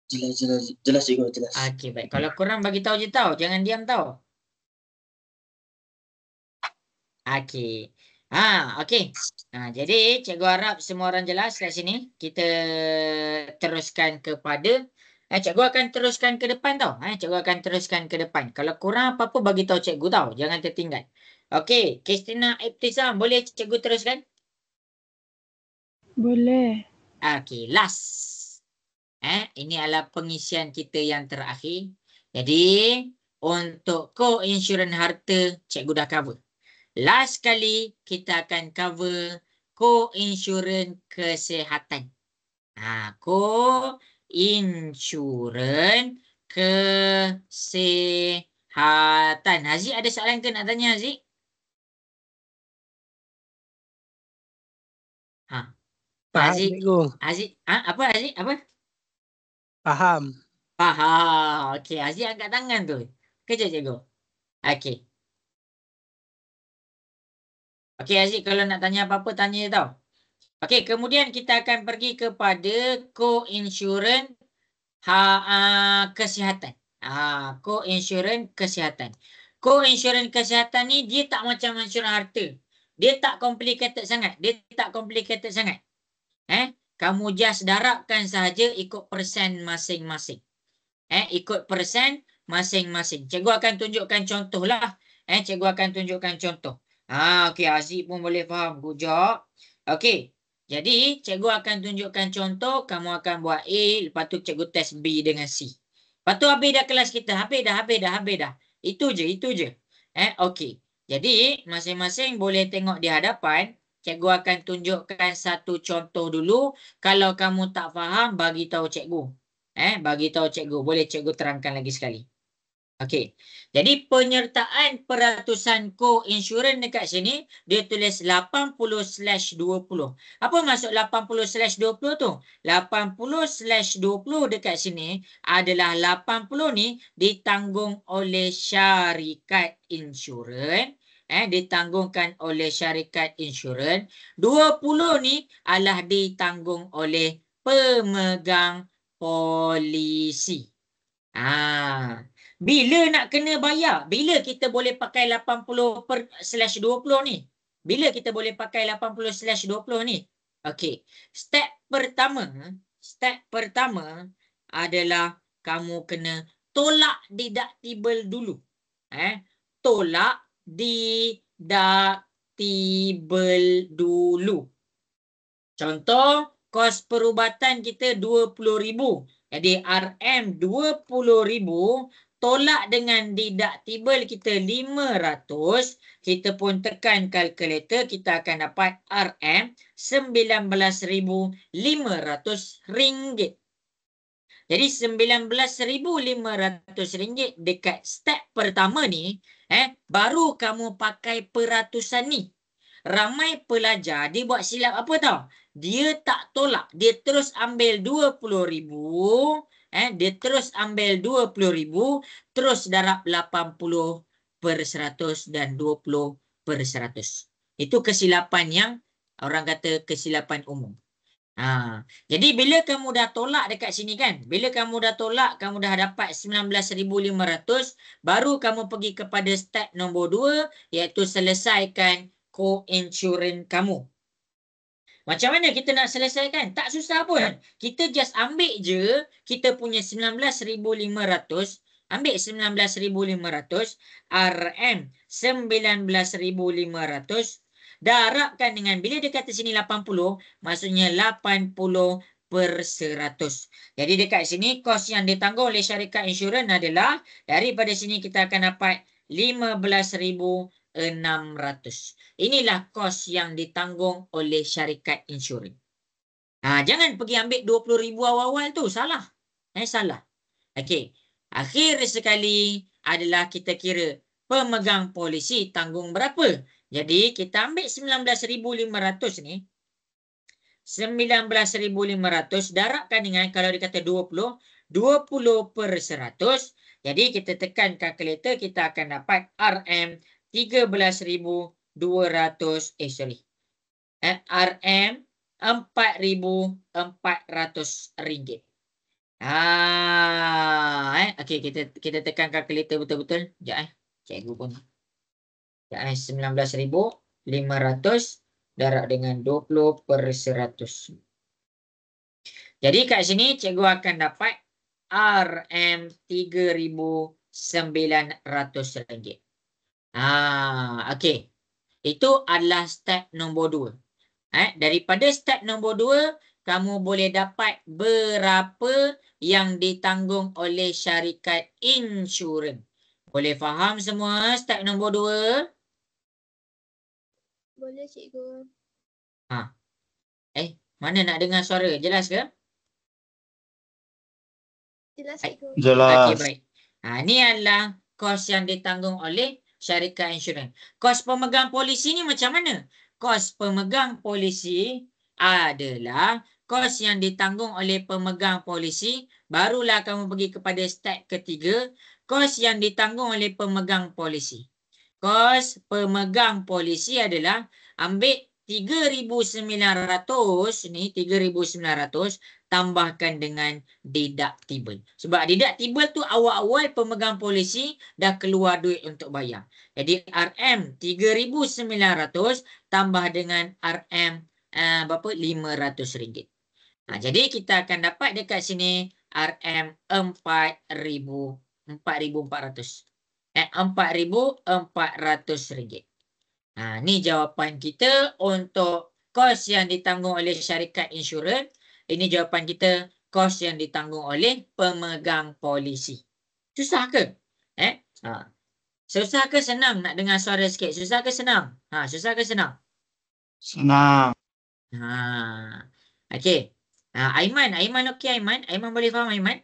Jelas cikgu, jelas. Okey, baik. Kalau korang bagi tahu je tahu. Jangan diam tahu. Okey. Okey. Jadi cikgu harap semua orang jelas kat sini. Kita teruskan kepada cikgu akan teruskan ke depan tau. Cikgu akan teruskan ke depan. Kalau kurang apa-apa bagi tahu cikgu tau. Jangan tertinggal. Okey, Kristina Ibtisam, boleh cikgu teruskan? Boleh. Okey, last. Ini adalah pengisian kita yang terakhir. Jadi, untuk co-insurans harta, cikgu dah cover. Last kali kita akan cover co-insurans kesihatan. Co-insurans kesihatan. Haziq ada soalan ke nak tanya, Haziq? Faham, Haziq, cikgu. apa Haziq? Apa? Faham. Faham. Okey, Haziq angkat tangan tu. Kejap, cikgu. Okey. Okey, Haziq, kalau nak tanya apa-apa, tanya je tau. Okey, kemudian kita akan pergi kepada co-insurans kesihatan. Co-insurans kesihatan. Co-insurans kesihatan ni dia tak macam insurans harta. Dia tak complicated sangat. Kamu just darabkan sahaja ikut persen masing-masing. Ikut persen masing-masing. Cikgu akan tunjukkan contoh lah. Cikgu akan tunjukkan contoh. Okey, Aziz pun boleh faham. Good job. Okey. Jadi, cikgu akan tunjukkan contoh. Kamu akan buat A. Lepas tu cikgu test B dengan C. Lepas tu habis dah kelas kita. Habis dah. Itu je. Okey. Jadi, masing-masing boleh tengok di hadapan. Cikgu akan tunjukkan satu contoh dulu. Kalau kamu tak faham, bagi tahu cikgu. Bagi tahu cikgu. Boleh cikgu terangkan lagi sekali. Okey. Jadi penyertaan peratusan co-insurans dekat sini dia tulis 80/20. Apa maksud 80/20 tu? 80/20 dekat sini adalah 80 ni ditanggung oleh syarikat insurans. Ditanggungkan oleh syarikat insurans. 20 ni adalah ditanggung oleh pemegang polisi. Bila nak kena bayar? Bila kita boleh pakai 80/20 ni? Bila kita boleh pakai 80/20 ni? Okey. Step pertama adalah kamu kena tolak deductible dulu. Tolak deductible dulu. Contoh, kos perubatan kita 20,000. Jadi RM 20,000 tolak dengan deductible kita 500. Kita pun tekan kalkulator, kita akan dapat RM 19,500 ringgit. Jadi RM19,500 dekat step pertama ni, baru kamu pakai peratusan ni. Ramai pelajar dia buat silap apa tau? Dia tak tolak, dia terus ambil 20,000, dia terus ambil 20,000, terus darab 80/100 dan 20/100. Itu kesilapan yang orang kata kesilapan umum. Jadi bila kamu dah tolak dekat sini kan, bila kamu dah tolak, kamu dah dapat 19,500, baru kamu pergi kepada step nombor 2, iaitu selesaikan co-insurans kamu. Macam mana kita nak selesaikan? Tak susah pun. Kita just ambil je kita punya 19,500, ambil 19,500, RM 19,500, darabkan dengan, bila dia kata sini 80, maksudnya 80/100. Jadi dekat sini kos yang ditanggung oleh syarikat insurans adalah, daripada sini kita akan dapat 15,600. Inilah kos yang ditanggung oleh syarikat insurans. Jangan pergi ambil 20,000 awal-awal tu. Salah. Salah. Okey. Akhir sekali adalah kita kira pemegang polisi tanggung berapa. Jadi kita ambil 19,500 ni. 19,500 darabkan dengan, kalau dia kata 20/100. Jadi kita tekan kalkulator, kita akan dapat RM 13,200. RM 4,400 ringgit. Okey, kita tekan kalkulator betul-betul. Sekejap Cikgu pun. 19,000 500 darab dengan 20/100. Jadi kat sini cikgu akan dapat RM3,900. Okey. Itu adalah step nombor 2. Daripada step nombor 2, kamu boleh dapat berapa yang ditanggung oleh syarikat insurans. Boleh faham semua step nombor 2? Boleh cikgu. Mana nak dengar suara? Jelas ke? Jelas Baik. cikgu. Okey, Jelas. baik. Ni adalah kos yang ditanggung oleh syarikat insurans. Kos pemegang polisi ni macam mana? Kos pemegang polisi adalah kos yang ditanggung oleh pemegang polisi. Barulah kamu pergi kepada step ketiga. Kos yang ditanggung oleh pemegang polisi. Kos pemegang polisi adalah ambil 3,900 ni, 3,900 tambahkan dengan deductible. Sebab deductible tu awal-awal pemegang polisi dah keluar duit untuk bayar. Jadi RM 3,900 tambah dengan RM berapa? RM500. Jadi kita akan dapat dekat sini RM 4,400. RM4,400. Ni jawapan kita untuk kos yang ditanggung oleh syarikat insurans. Ini jawapan kita, kos yang ditanggung oleh pemegang polisi. Susah ke? Susah ke senang? Nak dengar suara sikit. Susah ke senang? Susah ke senang? Senang. Okey. Aiman okey Aiman? Aiman boleh faham Aiman?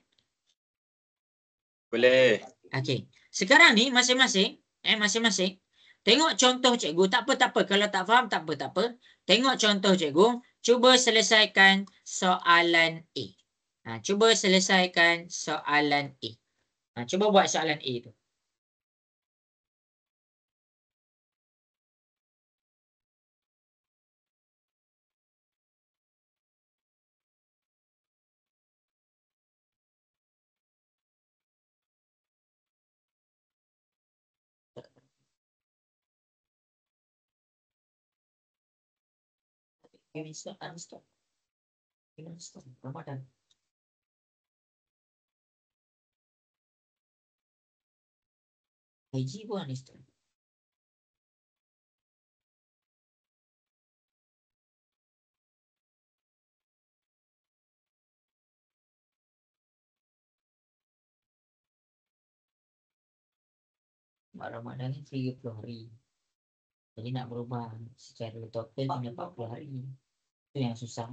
Boleh. Okey. Sekarang ni masing-masing tengok contoh cikgu. Tak apa. Kalau tak faham tak apa. Tengok contoh cikgu. Cuba selesaikan soalan A. Cuba selesaikan soalan A. Cuba buat soalan A tu. Ramadan. Haji pun uninstall. Ramadan ni 30 hari. Jadi nak berubah secara total kena 40 hari. Itu yang susah.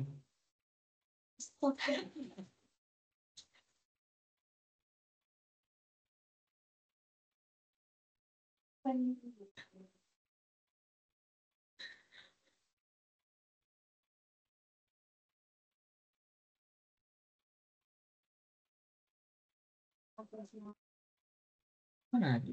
Mana ada?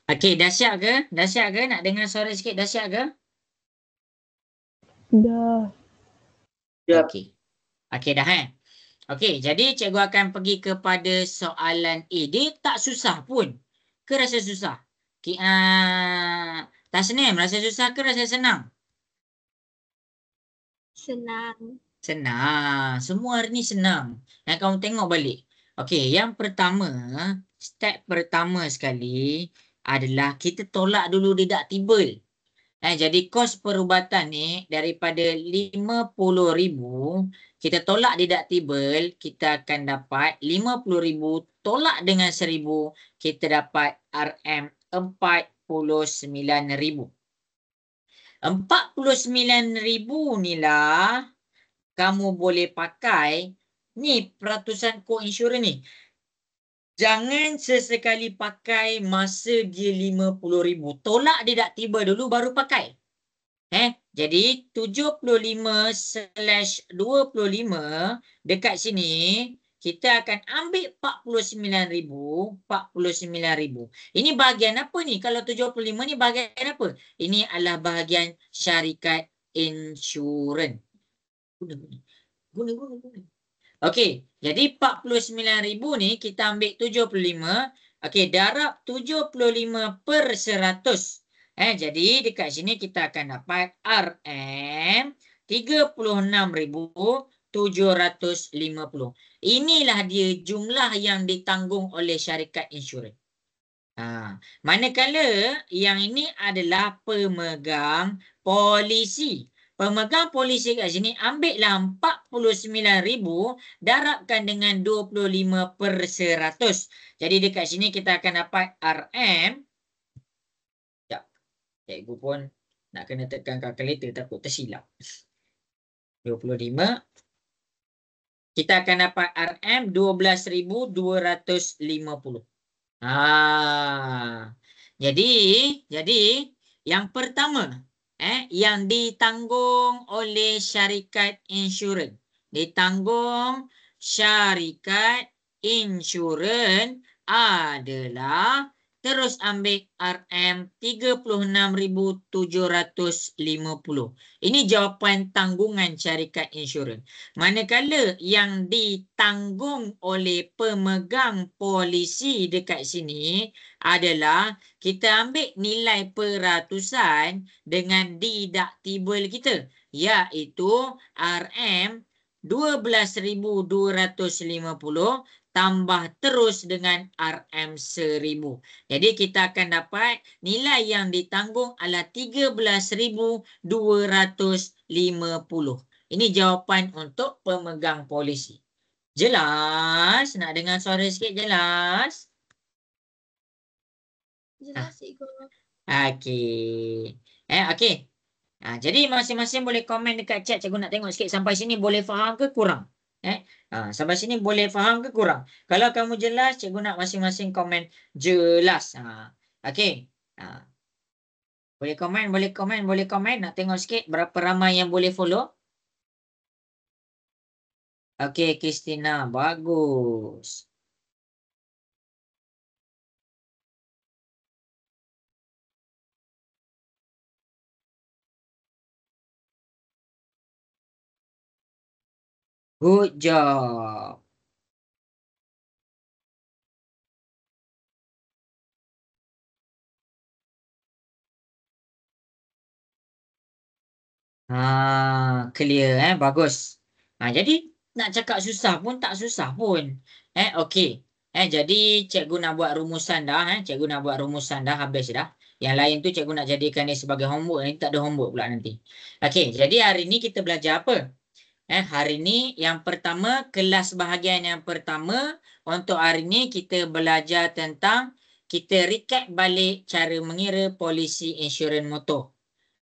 Okey, dahsyat ke? Dahsyat ke? Nak dengar suara sikit dahsyat ke? Dah. Siap. Okey. Okey dah Okey, jadi cikgu akan pergi kepada soalan A. Dia tak susah pun. Ke rasa susah? Tasnim, rasa susah ke rasa senang? Senang. Senang. Semua hari ni senang. Yang kamu tengok balik. Okey, yang pertama, step pertama sekali adalah kita tolak dulu deductible. Jadi kos perubatan ni daripada 50,000, kita tolak deductible, kita akan dapat 50,000 tolak dengan 1,000, kita dapat RM 49,000. 49,000 ni lah kamu boleh pakai ni peratusan co-insurance ni. Jangan sesekali pakai masa dia 50,000. Tolak deductible dulu baru pakai. Jadi 75/25 dekat sini kita akan ambil 49,000, 49,000. Ini bahagian apa ni? Kalau 75 ni bahagian apa? Ini adalah bahagian syarikat insurans. Guna. Okey, jadi 49,000 ni kita ambil 75. Okey, darab 75/100. Jadi dekat sini kita akan dapat RM 36,750. Inilah dia jumlah yang ditanggung oleh syarikat insurans. Manakala yang ini adalah pemegang polisi. Pemegang polisi kat sini ambillah 49,000 darabkan dengan 25/100. Jadi dekat sini kita akan dapat RM. Sekejap. Cikgu pun nak kena tekan kalkulator takut tersilap. 25. Kita akan dapat RM 12,250. Jadi yang pertama yang ditanggung oleh syarikat insurans. Ditanggung syarikat insurans adalah terus ambil RM 36,750. Ini jawapan tanggungan syarikat insurans. Manakala yang ditanggung oleh pemegang polisi dekat sini adalah kita ambil nilai peratusan dengan deductible kita, iaitu RM 12,250 tambah terus dengan RM 1,000. Jadi kita akan dapat nilai yang ditanggung adalah 13,250. Ini jawapan untuk pemegang polisi. Jelas? Nak dengar suara sikit jelas? Jelas, cikgu. Okey. Okey. Jadi masing-masing boleh komen dekat chat. Cikgu nak tengok sikit sampai sini boleh faham ke kurang? Sampai sini boleh faham ke kurang? Kalau kamu jelas, cikgu nak masing-masing komen jelas. Okey. Boleh komen. Nak tengok sikit berapa ramai yang boleh follow. Okey, Christina. Bagus. Good job. Clear bagus. Jadi nak cakap susah pun tak susah pun. Okey. Jadi cikgu nak buat rumusan dah. Cikgu nak buat rumusan dah, habis dah. Yang lain tu cikgu nak jadikan ni sebagai homework. Ini tak ada homework pula nanti. Okey, jadi hari ni kita belajar apa? Hari ni yang pertama, kelas bahagian yang pertama. Untuk hari ni kita belajar tentang, kita recap balik cara mengira polisi insurans motor.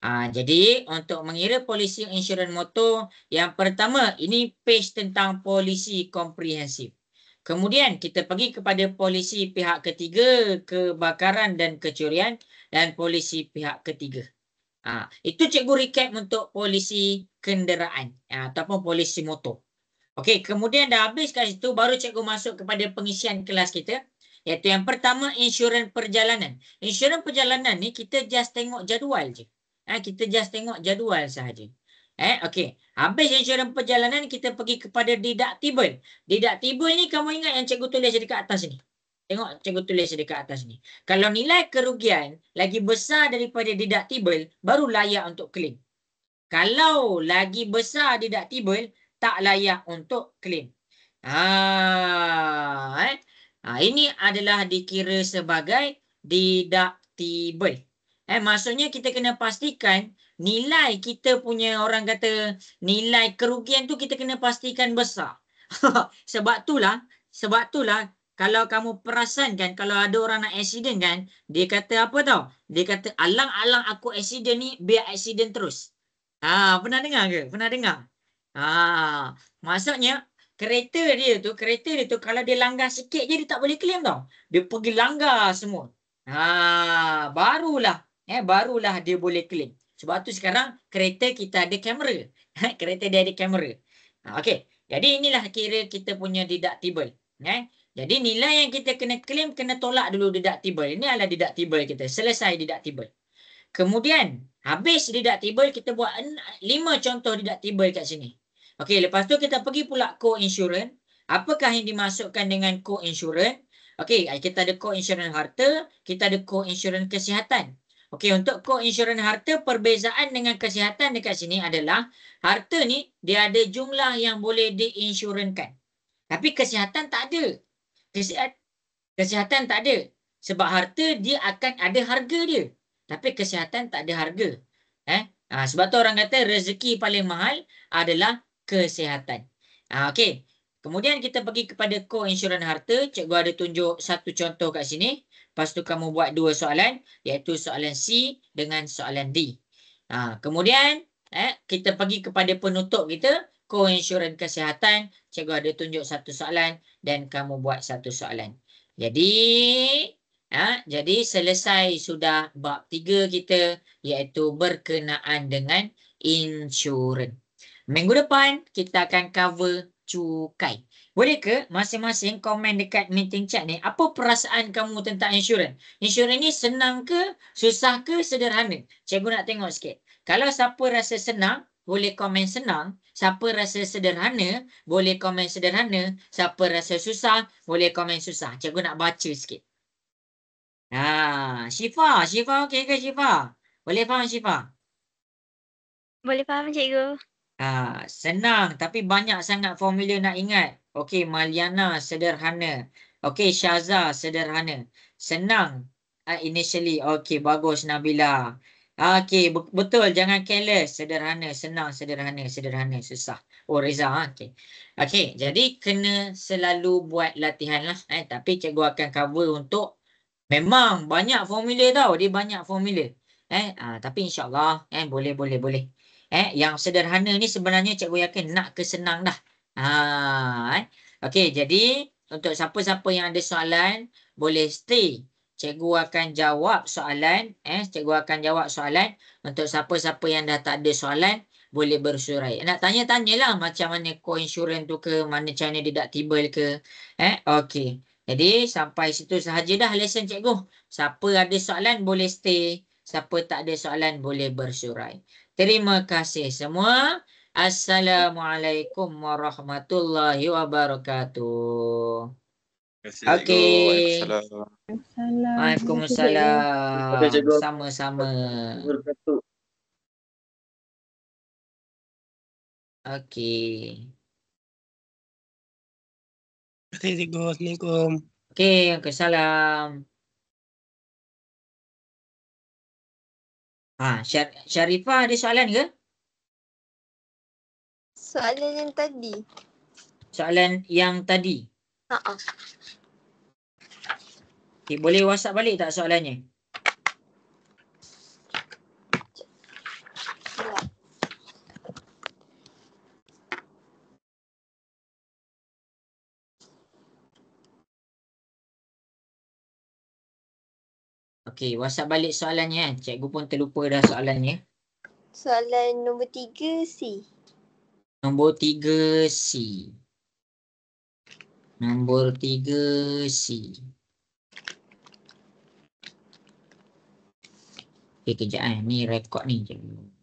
Jadi untuk mengira polisi insurans motor, yang pertama ini page tentang polisi komprehensif. Kemudian kita pergi kepada polisi pihak ketiga, kebakaran dan kecurian, dan polisi pihak ketiga. Itu cikgu recap untuk polisi kenderaan ataupun polisi motor. Okey, kemudian dah habis kat situ, baru cikgu masuk kepada pengisian kelas kita. Iaitu yang pertama insurans perjalanan. Insurans perjalanan ni kita just tengok jadual je. Kita just tengok jadual sahaja. Okey. Habis insurans perjalanan kita pergi kepada deductible. Deductible ni kamu ingat yang cikgu tulis dekat atas ni. Tengok cikgu tulis dekat atas ni. Kalau nilai kerugian lagi besar daripada deductible, baru layak untuk claim. Kalau lagi besar deductible, tak layak untuk claim. Ini adalah dikira sebagai deductible. Maksudnya kita kena pastikan nilai kita punya, orang kata nilai kerugian tu kita kena pastikan besar. Sebab itulah kalau kamu perasan kan, kalau ada orang nak accident kan, dia kata apa tau? Dia kata alang-alang aku accident ni, biar accident terus. Pernah dengar ke? Pernah dengar? Maksudnya kereta dia tu kalau dia langgar sikit je dia tak boleh claim tau. Dia pergi langgar semua. Barulah dia boleh claim. Sebab tu sekarang kereta kita ada kamera. Kereta dia ada kamera. Okey. Jadi inilah kira kita punya deductible. Jadi nilai yang kita kena claim kena tolak dulu deductible. Ini adalah deductible kita. Selesai deductible. Kemudian habis deductible, kita buat 5 contoh deductible kat sini. Okey, lepas tu kita pergi pula co-insurance. Apakah yang dimasukkan dengan co-insurance? Okey, kita ada co-insurance harta, kita ada co-insurance kesihatan. Okey, untuk co-insurance harta, perbezaan dengan kesihatan dekat sini adalah harta ni dia ada jumlah yang boleh diinsurankan. Tapi kesihatan tak ada. Kesihatan tak ada. Sebab harta dia akan ada harga dia. Tapi kesihatan tak ada harga. Sebab tu orang kata rezeki paling mahal adalah kesihatan. Okey. Kemudian kita pergi kepada co-insurance harta. Cikgu ada tunjuk satu contoh kat sini. Lepas tu kamu buat 2 soalan. Iaitu soalan C dengan soalan D. Kemudian kita pergi kepada penutup kita. Co-insurance kesihatan. Cikgu ada tunjuk satu soalan. Dan kamu buat satu soalan. Jadi selesai sudah bab 3 kita, iaitu berkenaan dengan insurans. Minggu depan kita akan cover cukai. Boleh ke masing-masing komen dekat meeting chat ni, apa perasaan kamu tentang insurans? Insurans ni senang ke, susah ke, sederhana? Cikgu nak tengok sikit. Kalau siapa rasa senang, boleh komen senang. Siapa rasa sederhana, boleh komen sederhana. Siapa rasa susah, boleh komen susah. Cikgu nak baca sikit. Syifa okey ke Syifa? Boleh faham Syifa? Boleh faham cikgu. Senang tapi banyak sangat formula nak ingat. Okey, Maliana sederhana. Okey, Syaza sederhana. Senang initially. Okey, bagus Nabila. Okey, betul, jangan careless. Sederhana, senang, sederhana, susah. Oh, Reza. Okey, jadi kena selalu buat latihan lah. Tapi cikgu akan cover untuk, memang banyak formula tau. Dia banyak formula. Tapi insyaAllah boleh. Yang sederhana ni sebenarnya cikgu yakin nak ke senang dah. Okey, jadi untuk siapa-siapa yang ada soalan, boleh stay. Cikgu akan jawab soalan. Untuk siapa-siapa yang dah tak ada soalan, boleh bersurai. Nak tanya-tanyalah macam mana co-insurance tu ke, macam mana deductible ke. Okey. Jadi sampai situ sahaja dah lesson cikgu. Siapa ada soalan boleh stay. Siapa tak ada soalan boleh bersurai. Terima kasih semua. Assalamualaikum warahmatullahi wabarakatuh. Okey. Waalaikumsalam. Okey, cikgu. Sama-sama. Wabarakatuh. Okey. Terima kasih cikgu. Assalamualaikum. Okey, Waalaikumsalam. Syarifah ada soalan ke? Soalan yang tadi. Soalan yang tadi. Okay, boleh WhatsApp balik tak soalannya? Okey, WhatsApp balik soalannya. Cikgu pun terlupa dah soalannya. Soalan nombor 3 C. Nombor 3 C. Kejap ni rekod ni cikgu.